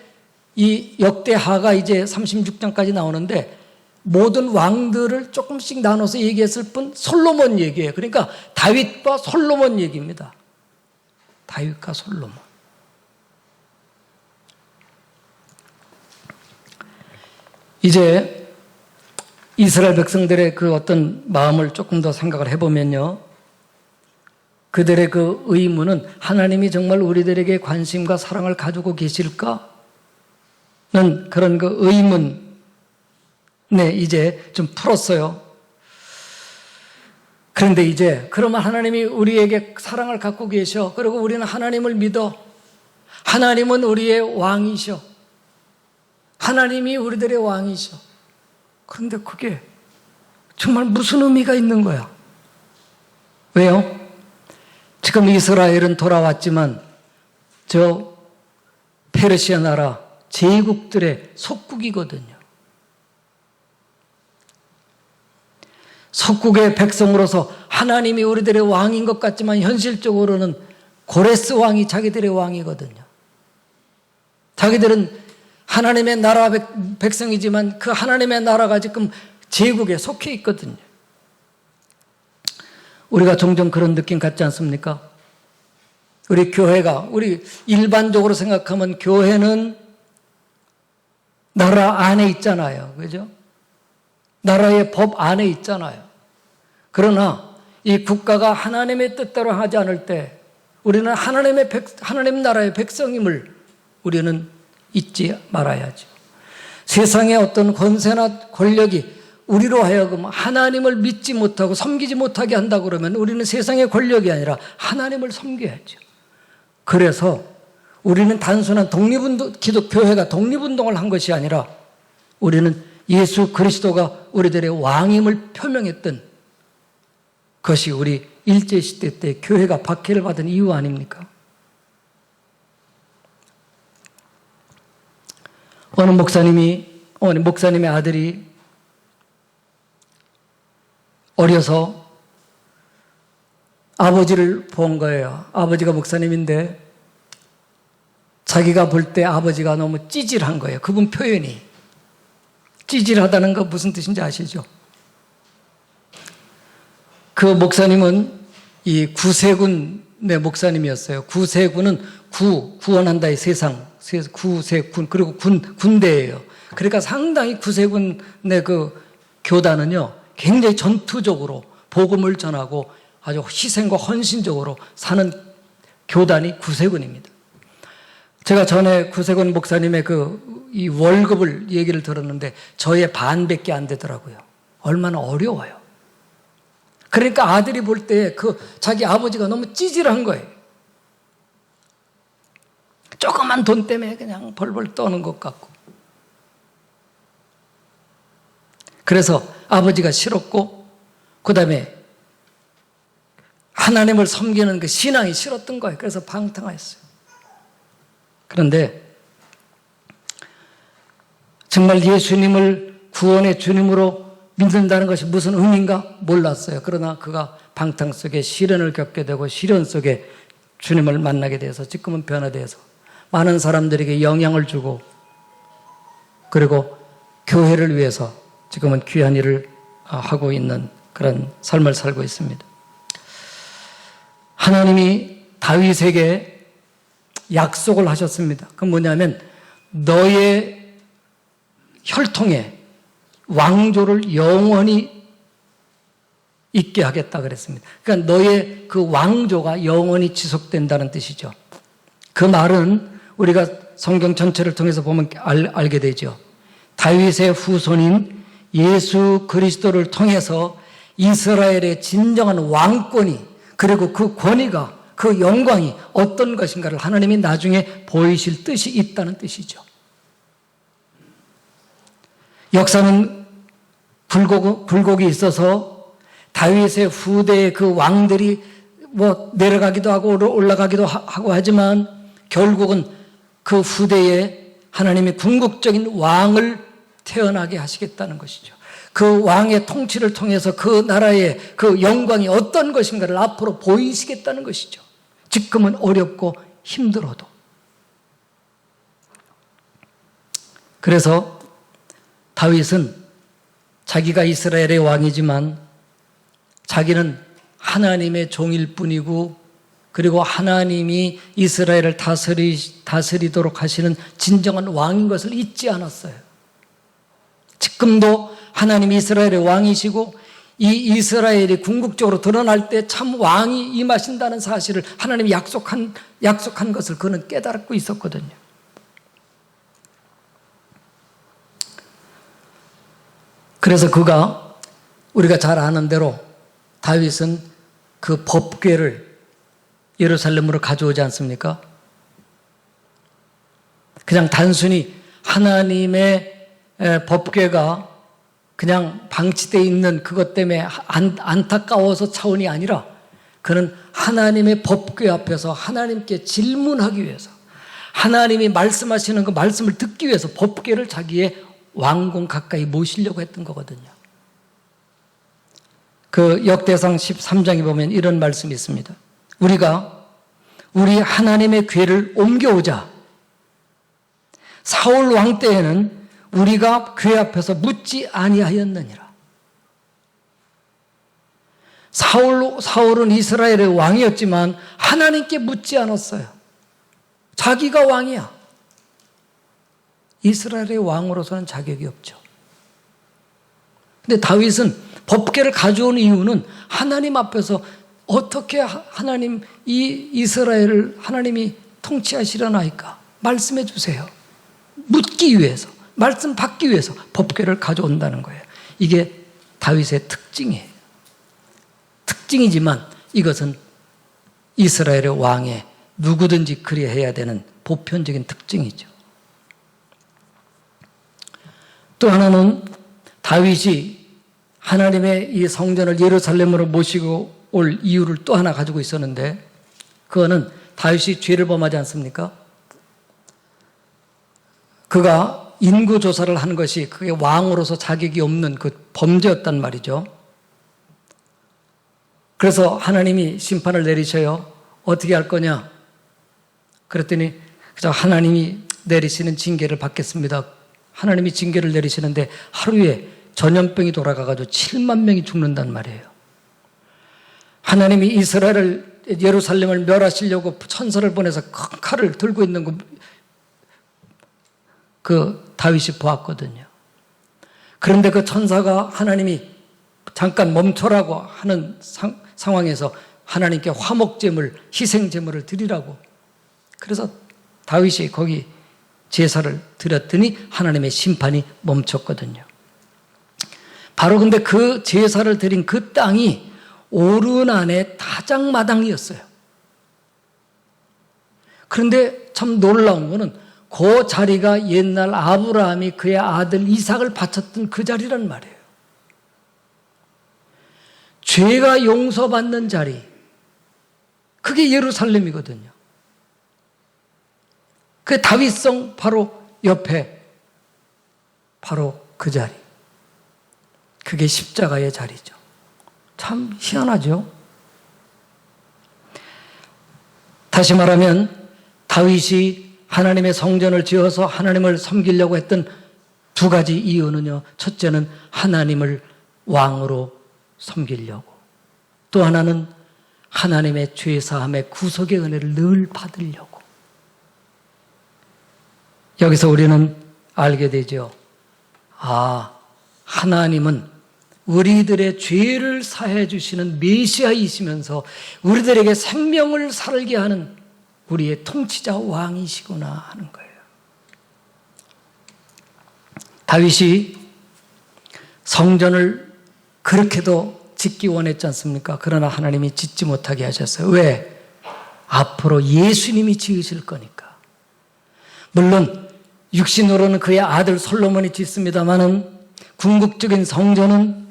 이 역대하가 이제 36장까지 나오는데 모든 왕들을 조금씩 나눠서 얘기했을 뿐 솔로몬 얘기예요. 그러니까 다윗과 솔로몬 얘기입니다. 다윗과 솔로몬. 이제 이스라엘 백성들의 그 어떤 마음을 조금 더 생각을 해보면요. 그들의 그 의문은 하나님이 정말 우리들에게 관심과 사랑을 가지고 계실까는 그런 그 의문에 이제 좀 풀었어요. 그런데 이제 그러면 하나님이 우리에게 사랑을 갖고 계셔. 그리고 우리는 하나님을 믿어. 하나님은 우리의 왕이셔. 하나님이 우리들의 왕이셔. 그런데 그게 정말 무슨 의미가 있는 거야? 왜요? 지금 이스라엘은 돌아왔지만 저 페르시아 나라 제국들의 속국이거든요. 속국의 백성으로서 하나님이 우리들의 왕인 것 같지만 현실적으로는 고레스 왕이 자기들의 왕이거든요. 자기들은 하나님의 나라 백성이지만 그 하나님의 나라가 지금 제국에 속해 있거든요. 우리가 종종 그런 느낌 갖지 않습니까? 우리 교회가, 우리 일반적으로 생각하면 교회는 나라 안에 있잖아요. 그죠? 나라의 법 안에 있잖아요. 그러나 이 국가가 하나님의 뜻대로 하지 않을 때 우리는 하나님 나라의 백성임을 우리는 잊지 말아야죠. 세상의 어떤 권세나 권력이 우리로 하여금 하나님을 믿지 못하고 섬기지 못하게 한다고 그러면 우리는 세상의 권력이 아니라 하나님을 섬겨야죠. 그래서 우리는 단순한 기독교회가 독립운동을 한 것이 아니라 우리는 예수 그리스도가 우리들의 왕임을 표명했던 것이 우리 일제시대 때 교회가 박해를 받은 이유 아닙니까? 어느 목사님의 아들이 어려서 아버지를 본 거예요. 아버지가 목사님인데 자기가 볼 때 아버지가 너무 찌질한 거예요. 그분 표현이. 찌질하다는 거 무슨 뜻인지 아시죠? 그 목사님은 이 구세군의 목사님이었어요. 구세군은 구원한다의 세상, 구세군, 그리고 군대예요. 그러니까 상당히 구세군의 그 교단은요, 굉장히 전투적으로 복음을 전하고 아주 희생과 헌신적으로 사는 교단이 구세군입니다. 제가 전에 구세군 목사님의 이 월급을 얘기를 들었는데 저의 반밖에 안 되더라고요. 얼마나 어려워요. 그러니까 아들이 볼 때 자기 아버지가 너무 찌질한 거예요. 조그만 돈 때문에 그냥 벌벌 떠는 것 같고. 그래서 아버지가 싫었고, 그 다음에 하나님을 섬기는 그 신앙이 싫었던 거예요. 그래서 방탕했어요. 그런데 정말 예수님을 구원의 주님으로 믿는다는 것이 무슨 의미인가 몰랐어요. 그러나 그가 방탕 속에 시련을 겪게 되고 시련 속에 주님을 만나게 돼서 지금은 변화돼서 많은 사람들에게 영향을 주고 그리고 교회를 위해서 지금은 귀한 일을 하고 있는 그런 삶을 살고 있습니다. 하나님이 다윗에게 약속을 하셨습니다. 그건 뭐냐면 너의 혈통에 왕조를 영원히 있게 하겠다 그랬습니다. 그러니까 너의 그 왕조가 영원히 지속된다는 뜻이죠. 그 말은 우리가 성경 전체를 통해서 보면 알게 되죠. 다윗의 후손인 예수 그리스도를 통해서 이스라엘의 진정한 왕권이 그리고 그 권위가 그 영광이 어떤 것인가를 하나님이 나중에 보이실 뜻이 있다는 뜻이죠. 역사는 굴곡이 있어서 다윗의 후대의 그 왕들이 내려가기도 하고 올라가기도 하고 하지만 결국은 그 후대에 하나님이 궁극적인 왕을 태어나게 하시겠다는 것이죠. 그 왕의 통치를 통해서 그 나라의 그 영광이 어떤 것인가를 앞으로 보이시겠다는 것이죠. 지금은 어렵고 힘들어도. 그래서 다윗은 자기가 이스라엘의 왕이지만 자기는 하나님의 종일 뿐이고, 그리고 하나님이 이스라엘을 다스리도록 하시는 진정한 왕인 것을 잊지 않았어요. 지금도 하나님이 이스라엘의 왕이시고 이 이스라엘이 궁극적으로 드러날 때 참 왕이 임하신다는 사실을 하나님이 약속한 것을 그는 깨닫고 있었거든요. 그래서 우리가 잘 아는 대로 다윗은 그 법궤를 예루살렘으로 가져오지 않습니까? 그냥 단순히 하나님의 법궤가 그냥 방치되어 있는 그것 때문에 안타까워서 차원이 아니라 그는 하나님의 법궤 앞에서 하나님께 질문하기 위해서, 하나님이 말씀하시는 그 말씀을 듣기 위해서 법궤를 자기의 왕궁 가까이 모시려고 했던 거거든요. 그 역대상 13장에 보면 이런 말씀이 있습니다. 우리 하나님의 궤를 옮겨오자. 사울 왕 때에는 우리가 궤 앞에서 묻지 아니하였느니라. 사울은 이스라엘의 왕이었지만 하나님께 묻지 않았어요. 자기가 왕이야. 이스라엘의 왕으로서는 자격이 없죠. 근데 다윗은 법궤를 가져온 이유는 하나님 앞에서 어떻게 하나님 이 이스라엘을 하나님이 통치하시려나이까 말씀해 주세요. 묻기 위해서, 말씀 받기 위해서 법궤를 가져온다는 거예요. 이게 다윗의 특징이에요. 특징이지만 이것은 이스라엘의 왕의 누구든지 그리해야 해야 되는 보편적인 특징이죠. 또 하나는 다윗이 하나님의 이 성전을 예루살렘으로 모시고 올 이유를 또 하나 가지고 있었는데, 그거는 다윗이 죄를 범하지 않습니까? 그가 인구조사를 한 것이 그게 왕으로서 자격이 없는 그 범죄였단 말이죠. 그래서 하나님이 심판을 내리셔요. 어떻게 할 거냐? 그랬더니 그저 하나님이 내리시는 징계를 받겠습니다. 하나님이 징계를 내리시는데 하루에 전염병이 돌아가가지고 7만 명이 죽는단 말이에요. 하나님이 이스라엘을, 예루살렘을 멸하시려고 천사를 보내서 큰 칼을 들고 있는 그 다윗이 보았거든요. 그런데 그 천사가 하나님이 잠깐 멈춰라고 하는 상황에서 하나님께 화목제물, 희생제물을 드리라고. 그래서 다윗이 거기 제사를 드렸더니 하나님의 심판이 멈췄거든요. 바로 근데 그 제사를 드린 그 땅이 오르난의 타작마당이었어요. 그런데 참 놀라운 거는 그 자리가 옛날 아브라함이 그의 아들 이삭을 바쳤던 그 자리란 말이에요. 죄가 용서받는 자리, 그게 예루살렘이거든요. 그 다윗성 바로 옆에 바로 그 자리, 그게 십자가의 자리죠. 참 희한하죠. 다시 말하면 다윗이 하나님의 성전을 지어서 하나님을 섬기려고 했던 두 가지 이유는요, 첫째는 하나님을 왕으로 섬기려고, 또 하나는 하나님의 죄사함의 구속의 은혜를 늘 받으려고. 여기서 우리는 알게 되죠. 하나님은 우리들의 죄를 사해 주시는 메시아이시면서 우리들에게 생명을 살게 하는 우리의 통치자 왕이시구나 하는 거예요. 다윗이 성전을 그렇게도 짓기 원했지 않습니까? 그러나 하나님이 짓지 못하게 하셨어요. 왜? 앞으로 예수님이 지으실 거니까. 물론 육신으로는 그의 아들 솔로몬이 짓습니다마는 궁극적인 성전은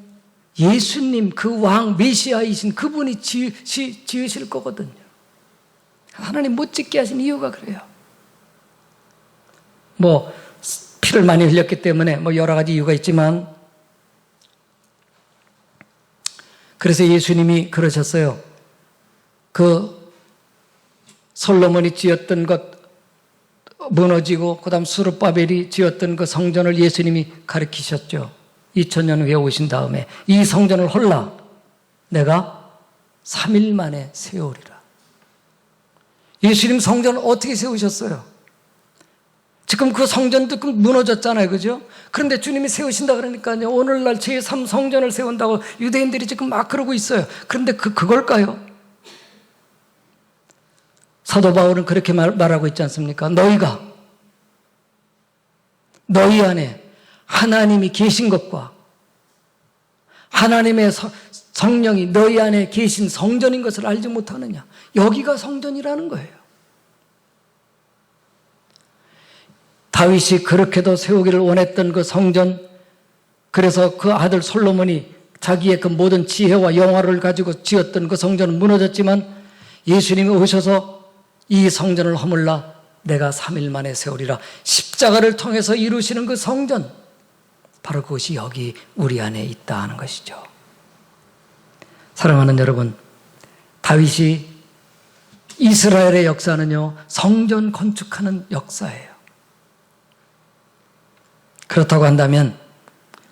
예수님, 그 왕 메시아이신 그분이 지으실 거거든요. 하나님 못 짓게 하신 이유가 그래요. 피를 많이 흘렸기 때문에 여러 가지 이유가 있지만, 그래서 예수님이 그러셨어요. 그 솔로몬이 지었던 것 무너지고 그다음 스룹바벨이 지었던 그 성전을 예수님이 가르치셨죠. 2000년 후에 오신 다음에 이 성전을 홀라 내가 3일 만에 세우리라. 예수님 성전을 어떻게 세우셨어요? 지금 그 성전도 무너졌잖아요. 그죠? 그런데 주님이 세우신다 그러니까요. 오늘날 제3성전을 세운다고 유대인들이 지금 막 그러고 있어요. 그런데 그걸까요? 사도 바울은 그렇게 말하고 있지 않습니까? 너희가 너희 안에 하나님이 계신 것과 하나님의 성령이 너희 안에 계신 성전인 것을 알지 못하느냐. 여기가 성전이라는 거예요. 다윗이 그렇게도 세우기를 원했던 그 성전, 그래서 그 아들 솔로몬이 자기의 그 모든 지혜와 영화를 가지고 지었던 그 성전은 무너졌지만 예수님이 오셔서 이 성전을 허물라 내가 3일 만에 세우리라. 십자가를 통해서 이루시는 그 성전, 바로 그것이 여기 우리 안에 있다 하는 것이죠. 사랑하는 여러분, 다윗이 이스라엘의 역사는요, 성전 건축하는 역사예요. 그렇다고 한다면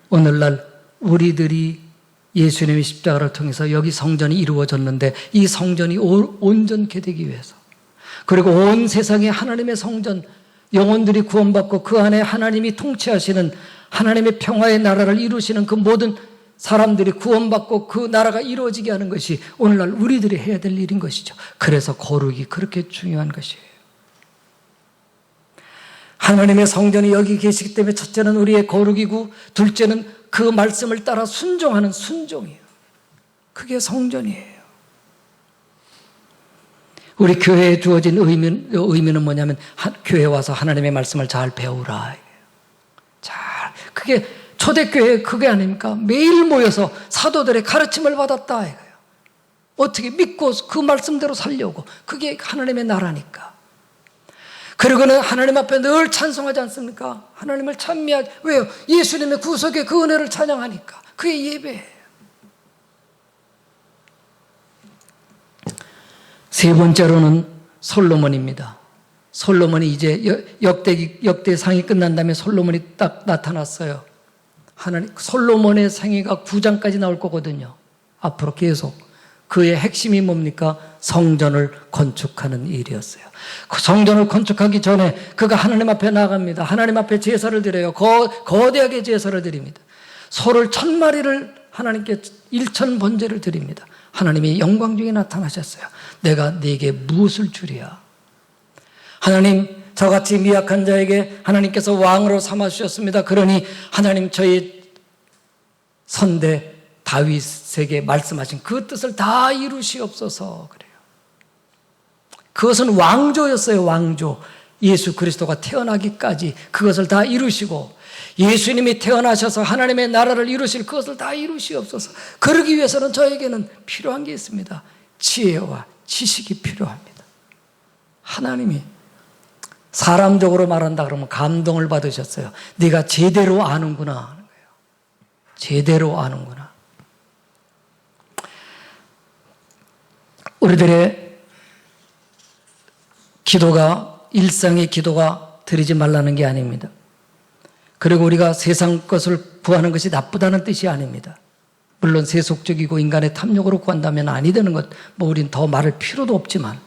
오늘날 우리들이 예수님의 십자가를 통해서 여기 성전이 이루어졌는데 이 성전이 온전케 되기 위해서, 그리고 온 세상에 하나님의 성전, 영혼들이 구원받고 그 안에 하나님이 통치하시는 하나님의 평화의 나라를 이루시는 그 모든 사람들이 구원받고 그 나라가 이루어지게 하는 것이 오늘날 우리들이 해야 될 일인 것이죠. 그래서 거룩이 그렇게 중요한 것이에요. 하나님의 성전이 여기 계시기 때문에 첫째는 우리의 거룩이고, 둘째는 그 말씀을 따라 순종하는 순종이에요. 그게 성전이에요. 우리 교회에 주어진 의미는 뭐냐면 교회에 와서 하나님의 말씀을 잘 배우라. 그게 초대교회 그게 아닙니까? 매일 모여서 사도들의 가르침을 받았다 이거예요. 어떻게 믿고 그 말씀대로 살려고. 그게 하나님의 나라니까. 그리고는 하나님 앞에 늘 찬송하지 않습니까? 하나님을 찬미하지. 왜요? 예수님의 구속의 그 은혜를 찬양하니까. 그게 예배예요. 세 번째로는 솔로몬입니다. 솔로몬이 이제 역대상이 끝난 다음에 솔로몬이 딱 나타났어요. 하나님, 솔로몬의 생애가 9장까지 나올 거거든요. 앞으로 계속. 그의 핵심이 뭡니까? 성전을 건축하는 일이었어요. 그 성전을 건축하기 전에 그가 하나님 앞에 나갑니다. 하나님 앞에 제사를 드려요. 거대하게 제사를 드립니다. 소를 1000마리를 하나님께 1000번제를 드립니다. 하나님이 영광 중에 나타나셨어요. 내가 네게 무엇을 주랴? 하나님, 저같이 미약한 자에게 하나님께서 왕으로 삼아주셨습니다. 그러니 하나님, 저희 선대 다윗에게 말씀하신 그 뜻을 다 이루시옵소서. 그래요. 그것은 왕조였어요. 왕조. 예수 그리스도가 태어나기까지 그것을 다 이루시고, 예수님이 태어나셔서 하나님의 나라를 이루실 그것을 다 이루시옵소서. 그러기 위해서는 저에게는 필요한 게 있습니다. 지혜와 지식이 필요합니다. 하나님이 사람적으로 말한다 그러면 감동을 받으셨어요. 네가 제대로 아는구나 하는 거예요. 제대로 아는구나. 우리들의 기도가, 일상의 기도가 드리지 말라는 게 아닙니다. 그리고 우리가 세상 것을 구하는 것이 나쁘다는 뜻이 아닙니다. 물론 세속적이고 인간의 탐욕으로 구한다면 아니 되는 것, 우린 더 말할 필요도 없지만,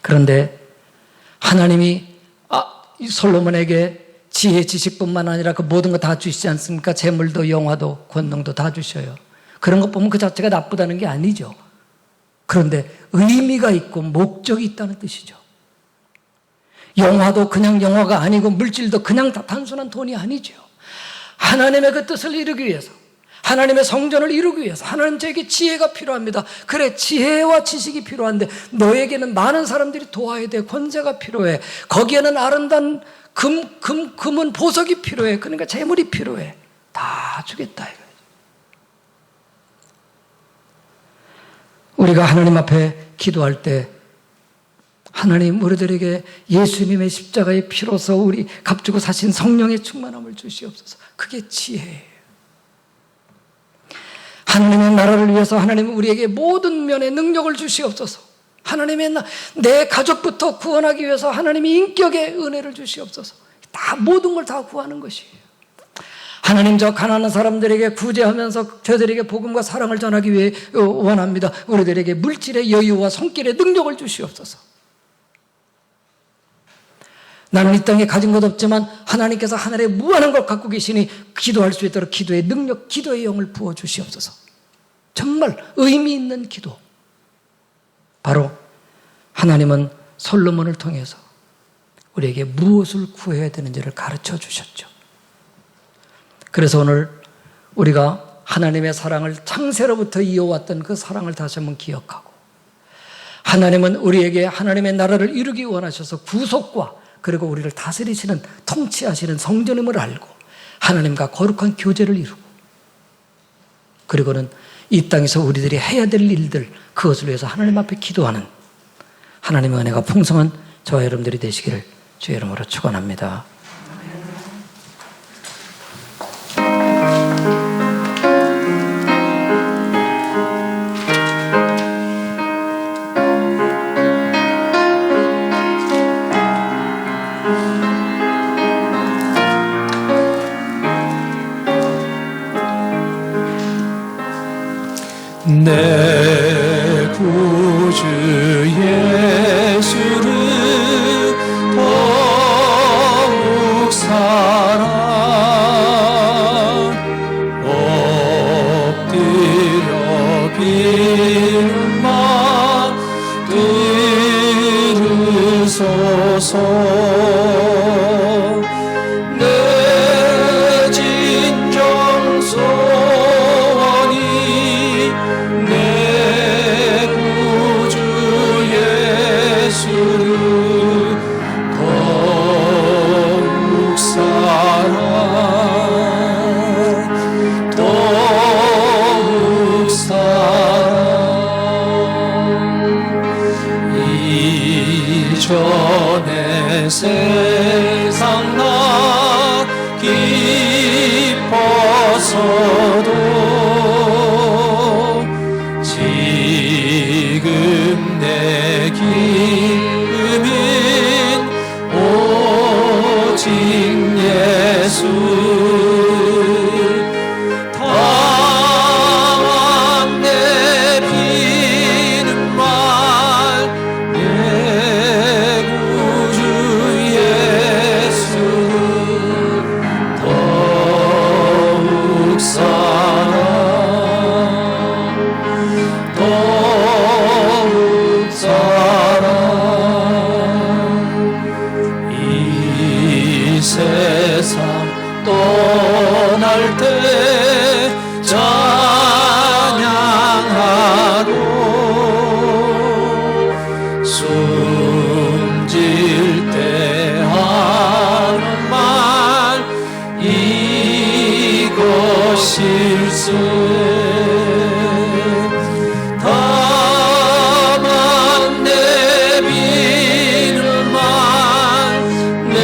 그런데 하나님이 솔로몬에게 지혜, 지식뿐만 아니라 그 모든 거 다 주시지 않습니까? 재물도 영화도 권능도 다 주셔요. 그런 것 보면 그 자체가 나쁘다는 게 아니죠. 그런데 의미가 있고 목적이 있다는 뜻이죠. 영화도 그냥 영화가 아니고 물질도 그냥 단순한 돈이 아니죠. 하나님의 그 뜻을 이루기 위해서, 하나님의 성전을 이루기 위해서 하나님 저에게 지혜가 필요합니다. 그래, 지혜와 지식이 필요한데 너에게는 많은 사람들이 도와야 돼. 권세가 필요해. 거기에는 아름다운 금은 보석이 필요해. 그러니까 재물이 필요해. 다 주겠다 이거예요. 우리가 하나님 앞에 기도할 때 하나님, 우리들에게 예수님의 십자가의 피로서 우리 값주고 사신 성령의 충만함을 주시옵소서. 그게 지혜예요. 하나님의 나라를 위해서 하나님은 우리에게 모든 면의 능력을 주시옵소서. 하나님의 내 가족부터 구원하기 위해서 하나님이 인격의 은혜를 주시옵소서. 다 모든 걸 다 구하는 것이에요. 하나님, 저 가난한 사람들에게 구제하면서 저들에게 복음과 사랑을 전하기 위해 원합니다. 우리들에게 물질의 여유와 손길의 능력을 주시옵소서. 나는 이 땅에 가진 것 없지만 하나님께서 하늘에 무한한 걸 갖고 계시니 기도할 수 있도록 기도의 능력, 기도의 영을 부어 주시옵소서. 정말 의미 있는 기도. 바로 하나님은 솔로몬을 통해서 우리에게 무엇을 구해야 되는지를 가르쳐 주셨죠. 그래서 오늘 우리가 하나님의 사랑을 창세로부터 이어왔던 그 사랑을 다시 한번 기억하고, 하나님은 우리에게 하나님의 나라를 이루기 원하셔서 구속과 그리고 우리를 다스리시는, 통치하시는 성전임을 알고 하나님과 거룩한 교제를 이루고, 그리고는 이 땅에서 우리들이 해야 될 일들, 그것을 위해서 하나님 앞에 기도하는 하나님의 은혜가 풍성한 저와 여러분들이 되시기를 주의 이름으로 축원합니다. 내 구주 예수를 더욱 사랑 엎드려 비는 마 들으소서. 내 진정 소원이 내 구주 예수를 더욱 사랑 더욱 사랑. 이전의 세상 나 기뻐서도 지금 내 기쁨인 오직 예수. 다만 내 비는 말 내 구주 예수를 더욱 사랑 더욱 사랑. 이 세상 떠날 때 찬양하고 숨질 때 하는 말 이것일세. 다만 내 비는 말 내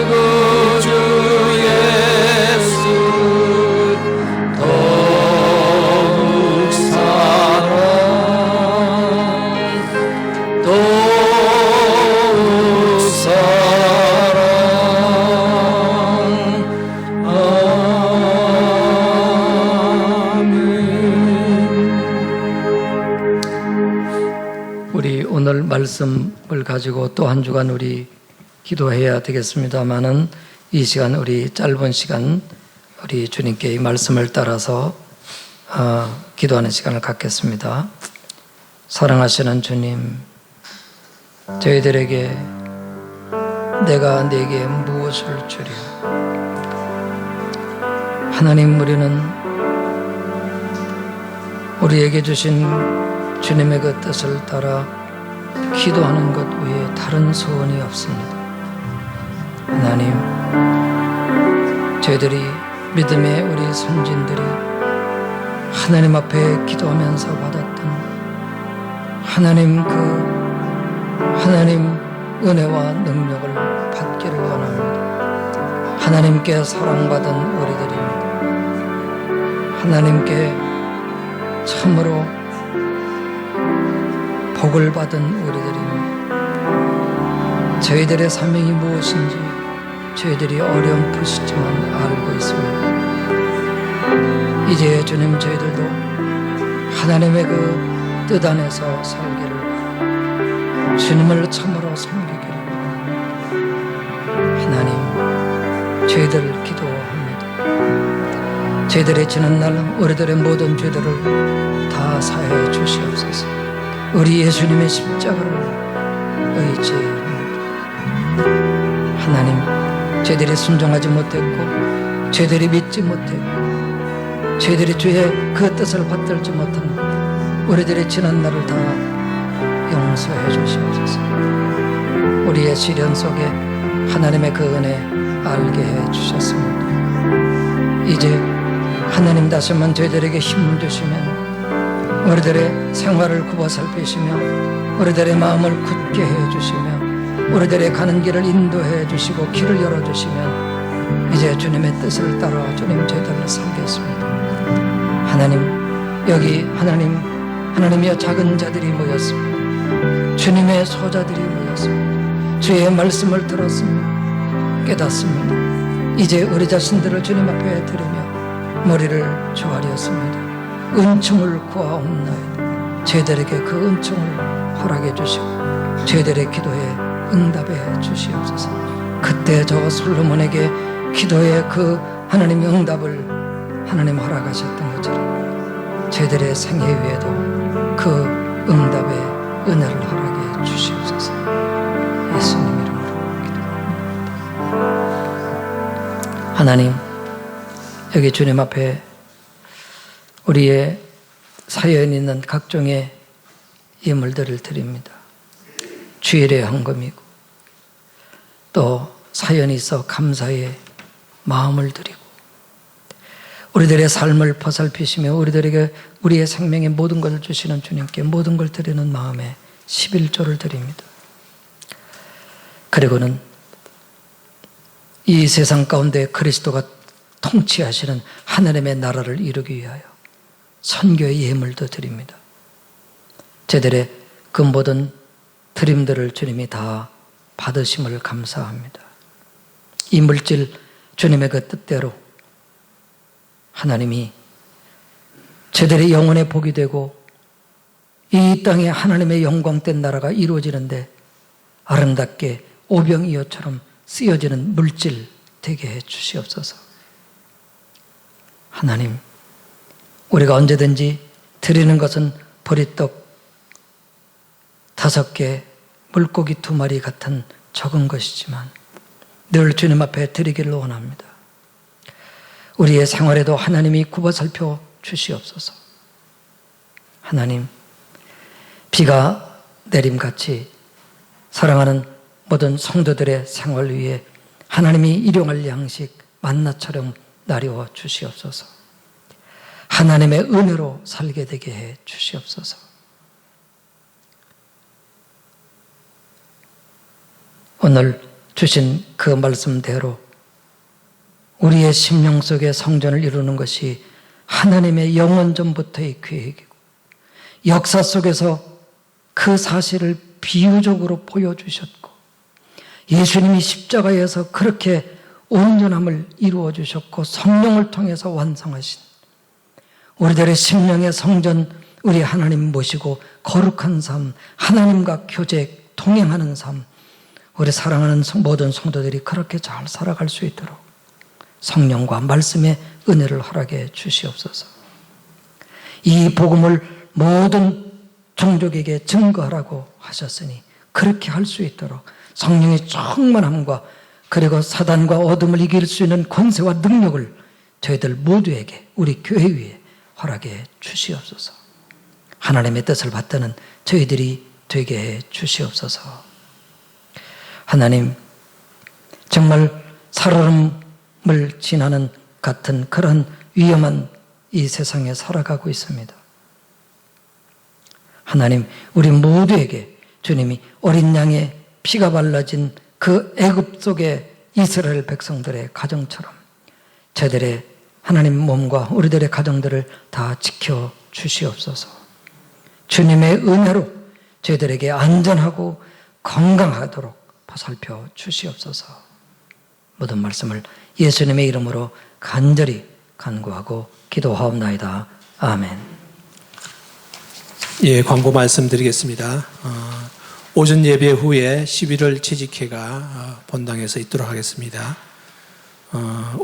구주 예수 더욱 사랑 더욱 사랑. 우리 오늘 말씀을 가지고 또 한 주간 우리 기도해야 되겠습니다만은, 이 시간, 우리 짧은 시간 우리 주님께 이 말씀을 따라서 기도하는 시간을 갖겠습니다. 사랑하시는 주님, 저희들에게 내가 네게 무엇을 주랴. 하나님, 우리는 우리에게 주신 주님의 그 뜻을 따라 기도하는 것 외에 다른 소원이 없습니다. 하나님, 저희들이 믿음의 우리 선진들이 하나님 앞에 기도하면서 받았던 하나님 은혜와 능력을 받기를 원합니다. 하나님께 사랑받은 우리들입니다. 하나님께 참으로 복을 받은 우리들입니다. 저희들의 사명이 무엇인지 저희들이 어렴풋이지만 알고 있습니다. 이제 주님, 저희들도 하나님의 그 뜻 안에서 살기를 바랍니다. 주님을 참으로 섬기기를 바랍니다. 하나님, 저희들 기도합니다. 저희들의 지난 날 우리들의 모든 죄들을 다 사해 주시옵소서. 우리 예수님의 십자가를 의지합니다. 하나님, 저희들이 순종하지 못했고 저희들이 믿지 못했고 저희들이 주의 그 뜻을 받들지 못한 우리들의 지난 날을 다 용서해 주시옵소서. 우리의 시련 속에 하나님의 그 은혜 알게 해 주셨습니다. 이제 하나님 다시 한번 저희들에게 힘을 주시면 우리들의 생활을 굽어 살피시며 우리들의 마음을 굳게 해 주시며 우리들의 가는 길을 인도해 주시고 길을 열어 주시면 이제 주님의 뜻을 따라 주님 저희들을 살겠습니다. 하나님, 여기 하나님이여 작은 자들이 모였습니다. 주님의 소자들이 모였습니다. 주의 말씀을 들었습니다. 깨닫습니다. 이제 우리 자신들을 주님 앞에 드리며 머리를 조아리었습니다. 은총을 구하옵나이다. 저희들에게 그 은총을 허락해 주시고 저희들의 기도에 응답해 주시옵소서. 그때 저 솔로몬에게 기도의 그 하나님의 응답을 하나님 허락하셨던 것처럼 저희들의 생애 위에도 그 응답의 은혜를 허락해 주시옵소서. 예수님 이름으로 기도합니다. 하나님, 여기 주님 앞에 우리의 사연이 있는 각종의 예물들을 드립니다. 주일의 헌금이고 또 사연이 있어 감사의 마음을 드리고 우리들의 삶을 보살피시며 우리들에게 우리의 생명의 모든 것을 주시는 주님께 모든 걸 드리는 마음에 11조를 드립니다. 그리고는 이 세상 가운데 그리스도가 통치하시는 하나님의 나라를 이루기 위하여 선교의 예물도 드립니다. 저희들의 그 모든 드림들을 주님이 다 받으심을 감사합니다. 이 물질 주님의 그 뜻대로 하나님이 저희들의 영혼의 복이 되고 이 땅에 하나님의 영광된 나라가 이루어지는데 아름답게 오병이어처럼 쓰여지는 물질 되게 해 주시옵소서. 하나님, 우리가 언제든지 드리는 것은 보리떡 5개, 물고기 2마리 같은 적은 것이지만 늘 주님 앞에 드리기를 원합니다. 우리의 생활에도 하나님이 굽어 살펴 주시옵소서. 하나님, 비가 내림같이 사랑하는 모든 성도들의 생활 위에 하나님이 일용할 양식 만나처럼 나리워 주시옵소서. 하나님의 은혜로 살게 되게 해 주시옵소서. 오늘 주신 그 말씀대로 우리의 심령 속에 성전을 이루는 것이 하나님의 영원전부터의 계획이고 역사 속에서 그 사실을 비유적으로 보여주셨고 예수님이 십자가에서 그렇게 온전함을 이루어 주셨고 성령을 통해서 완성하신 우리들의 심령의 성전, 우리 하나님 모시고 거룩한 삶, 하나님과 교제, 동행하는 삶, 우리 사랑하는 모든 성도들이 그렇게 잘 살아갈 수 있도록 성령과 말씀의 은혜를 허락해 주시옵소서. 이 복음을 모든 종족에게 증거하라고 하셨으니 그렇게 할 수 있도록 성령의 충만함과 그리고 사단과 어둠을 이길 수 있는 권세와 능력을 저희들 모두에게 우리 교회 위에 허락해 주시옵소서. 하나님의 뜻을 받드는 저희들이 되게 해 주시옵소서. 하나님, 정말 살얼음을 지나는 같은 그런 위험한 이 세상에 살아가고 있습니다. 하나님, 우리 모두에게 주님이 어린 양의 피가 발라진 그 애굽 속의 이스라엘 백성들의 가정처럼 저들의 하나님 몸과 우리들의 가정들을 다 지켜 주시옵소서. 주님의 은혜로 저희들에게 안전하고 건강하도록 보살펴 주시옵소서. 모든 말씀을 예수님의 이름으로 간절히 간구하고 기도하옵나이다. 아멘. 예, 광고 말씀드리겠습니다. 오전 예배 후에 11월 채직회가 본당에서 있도록 하겠습니다.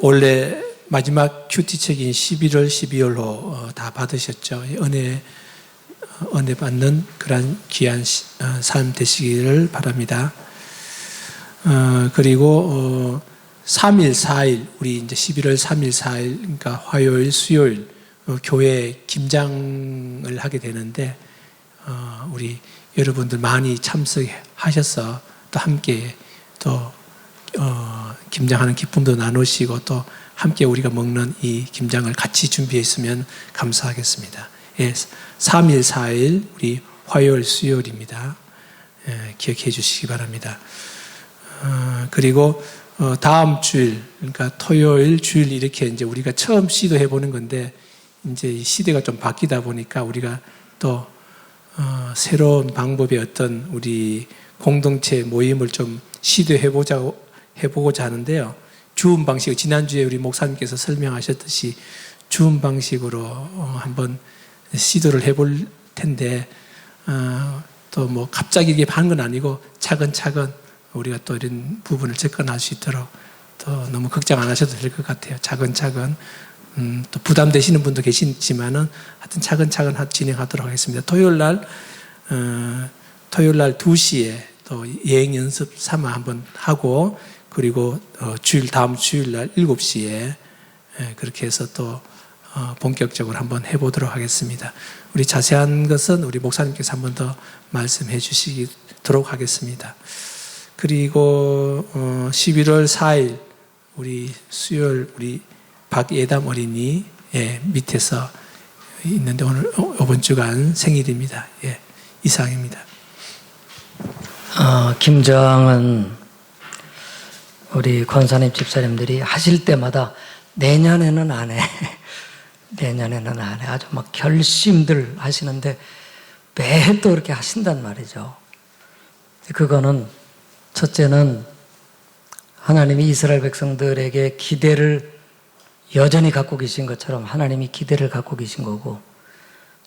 원래 마지막 큐티책인 11월, 12월로 다 받으셨죠. 은혜 받는 그런 귀한 삶 되시기를 바랍니다. 그리고 3일, 4일, 우리 이제 11월 3일, 4일, 그러니까 화요일, 수요일 교회 김장을 하게 되는데 우리 여러분들 많이 참석하셔서 또 함께 또 김장하는 기쁨도 나누시고 또 함께 우리가 먹는 이 김장을 같이 준비했으면 감사하겠습니다. 예, 3일, 4일 우리 화요일, 수요일입니다. 예, 기억해 주시기 바랍니다. 그리고 다음 주일, 그러니까 토요일, 주일 이렇게 이제 우리가 처음 시도해 보는 건데 이제 이 시대가 좀 바뀌다 보니까 우리가 또 새로운 방법의 어떤 우리 공동체 모임을 좀 해보고자 하는데요. 주음 방식, 지난주에 우리 목사님께서 설명하셨듯이 주음 방식으로 한번 시도를 해볼 텐데 또 뭐 갑자기 이게 하는 건 아니고 차근차근 우리가 또 이런 부분을 접근할 수 있도록 또 너무 걱정 안 하셔도 될 것 같아요. 차근차근 또 부담되시는 분도 계시지만은 하여튼 차근차근 진행하도록 하겠습니다. 토요일 날 2시에 또 예행 연습 삼아 한번 하고 그리고 다음 주일 날 7시에 그렇게 해서 또 본격적으로 한번 해보도록 하겠습니다. 우리 자세한 것은 우리 목사님께서 한번 더 말씀해 주시도록 하겠습니다. 그리고 11월 4일 우리 수요일 우리 박예담 어린이 밑에서 있는데 오늘 이번 주간 생일입니다. 예, 이상입니다. 김장은 우리 권사님 집사님들이 하실 때마다 내년에는 안 해. 내년에는 안 해. 아주 막 결심들 하시는데 매해 또 이렇게 하신단 말이죠. 그거는 첫째는 하나님이 이스라엘 백성들에게 기대를 여전히 갖고 계신 것처럼 하나님이 기대를 갖고 계신 거고,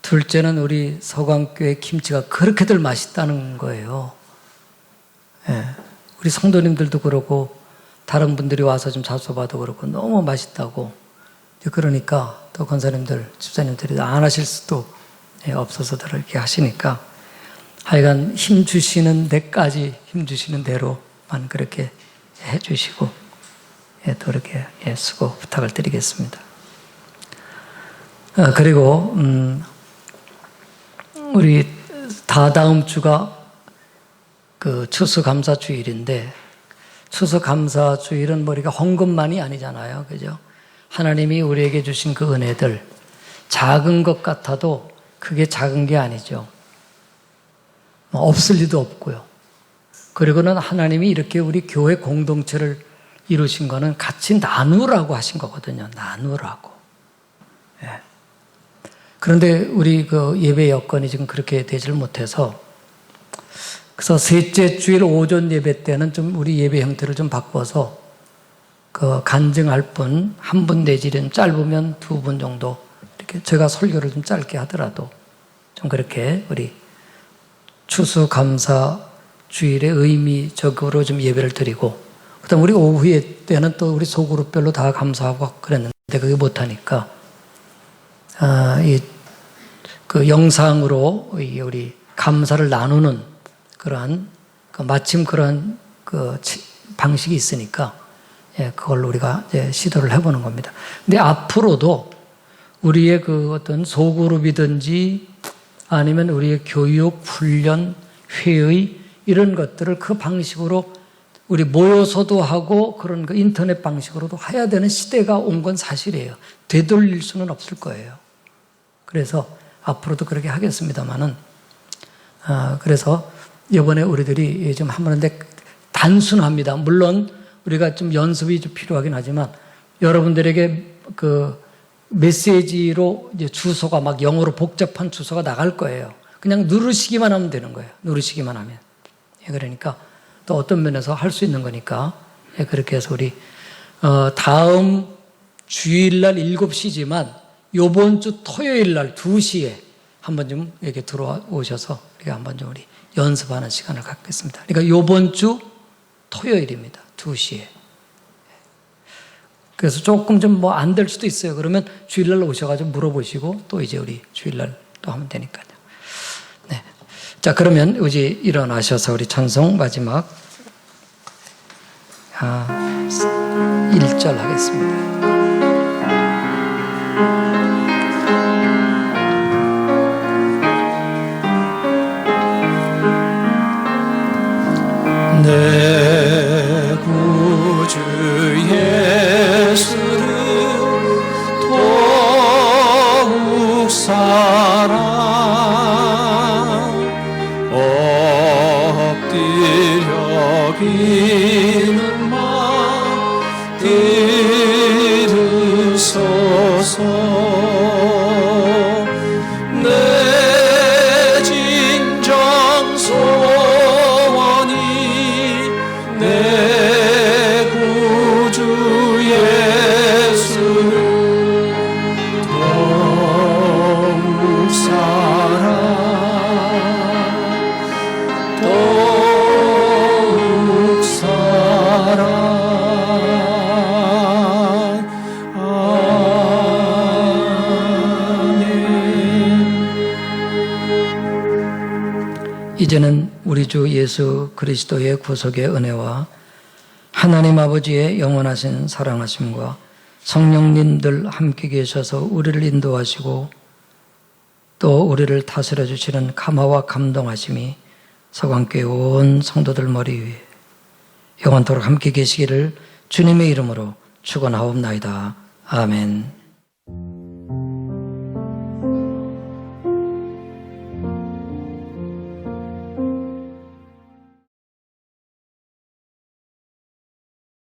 둘째는 우리 서강교회 김치가 그렇게들 맛있다는 거예요. 예, 우리 성도님들도 그렇고 다른 분들이 와서 좀 잡숴봐도 그렇고 너무 맛있다고. 그러니까 또 권사님들, 집사님들이 안 하실 수도 없어서들 이렇게 하시니까 하여간 힘 주시는 데까지 힘 주시는 대로만 그렇게 해주시고 또 이렇게 수고 부탁을 드리겠습니다. 그리고 우리 다다음 주가 그 추수감사주일인데, 추수감사주일은 우리가 헌금만이 아니잖아요, 그죠? 하나님이 우리에게 주신 그 은혜들, 작은 것 같아도 그게 작은 게 아니죠. 없을 리도 없고요. 그리고는 하나님이 이렇게 우리 교회 공동체를 이루신 거는 같이 나누라고 하신 거거든요. 나누라고. 예. 그런데 우리 그 예배 여건이 지금 그렇게 되질 못해서, 그래서 셋째 주일 오전 예배 때는 좀 우리 예배 형태를 좀 바꿔서 그 간증할 분 한 분 내지 좀 짧으면 2분 정도 이렇게 제가 설교를 좀 짧게 하더라도 좀 그렇게 우리 추수감사 주일의 의미적으로 좀 예배를 드리고, 그다음 우리 오후에 때는 또 우리 소그룹별로 다 감사하고 그랬는데 그게 못하니까 그 영상으로 우리 감사를 나누는 그러한 마침 그런 그 방식이 있으니까 그걸로 우리가 이제 시도를 해보는 겁니다. 근데 앞으로도 우리의 그 어떤 소그룹이든지 아니면 우리의 교육, 훈련, 회의 이런 것들을 그 방식으로 우리 모여서도 하고 그런 그 인터넷 방식으로도 해야 되는 시대가 온 건 사실이에요. 되돌릴 수는 없을 거예요. 그래서 앞으로도 그렇게 하겠습니다만은 그래서 이번에 우리들이 좀 한번 하는데 단순합니다. 물론 우리가 좀 연습이 좀 필요하긴 하지만 여러분들에게 그 메시지로 이제 주소가 막 영어로 복잡한 주소가 나갈 거예요. 그냥 누르시기만 하면 되는 거예요. 누르시기만 하면. 예, 그러니까 또 어떤 면에서 할 수 있는 거니까 예, 그렇게 해서 우리 다음 주일날 7시지만 요번 주 토요일날 2시에 한번 좀 이렇게 들어오셔서 우리가 한번 좀 우리 연습하는 시간을 갖겠습니다. 그러니까 요번 주 토요일입니다. 2시에. 그래서 조금 좀 뭐 안 될 수도 있어요. 그러면 주일날 오셔가지고 물어보시고 또 이제 우리 주일날 또 하면 되니까요. 네. 자, 그러면 이제 일어나셔서 우리 찬송 마지막 1절 하겠습니다. 내 구주 예수를 더욱 사랑 엎드려 비는 마 들으소서 내 진정 소원이 내 구주 예수를 더욱 사랑 더욱 사랑 아멘. 이제는 우리 주 예수 그리스도의 구속의 은혜와 하나님 아버지의 영원하신 사랑하심과 성령님들 함께 계셔서 우리를 인도하시고 또 우리를 다스려 주시는 감화와 감동하심이 서강교회 온 성도들 머리 위에 영원토록 함께 계시기를 주님의 이름으로 축원하옵나이다. 아멘.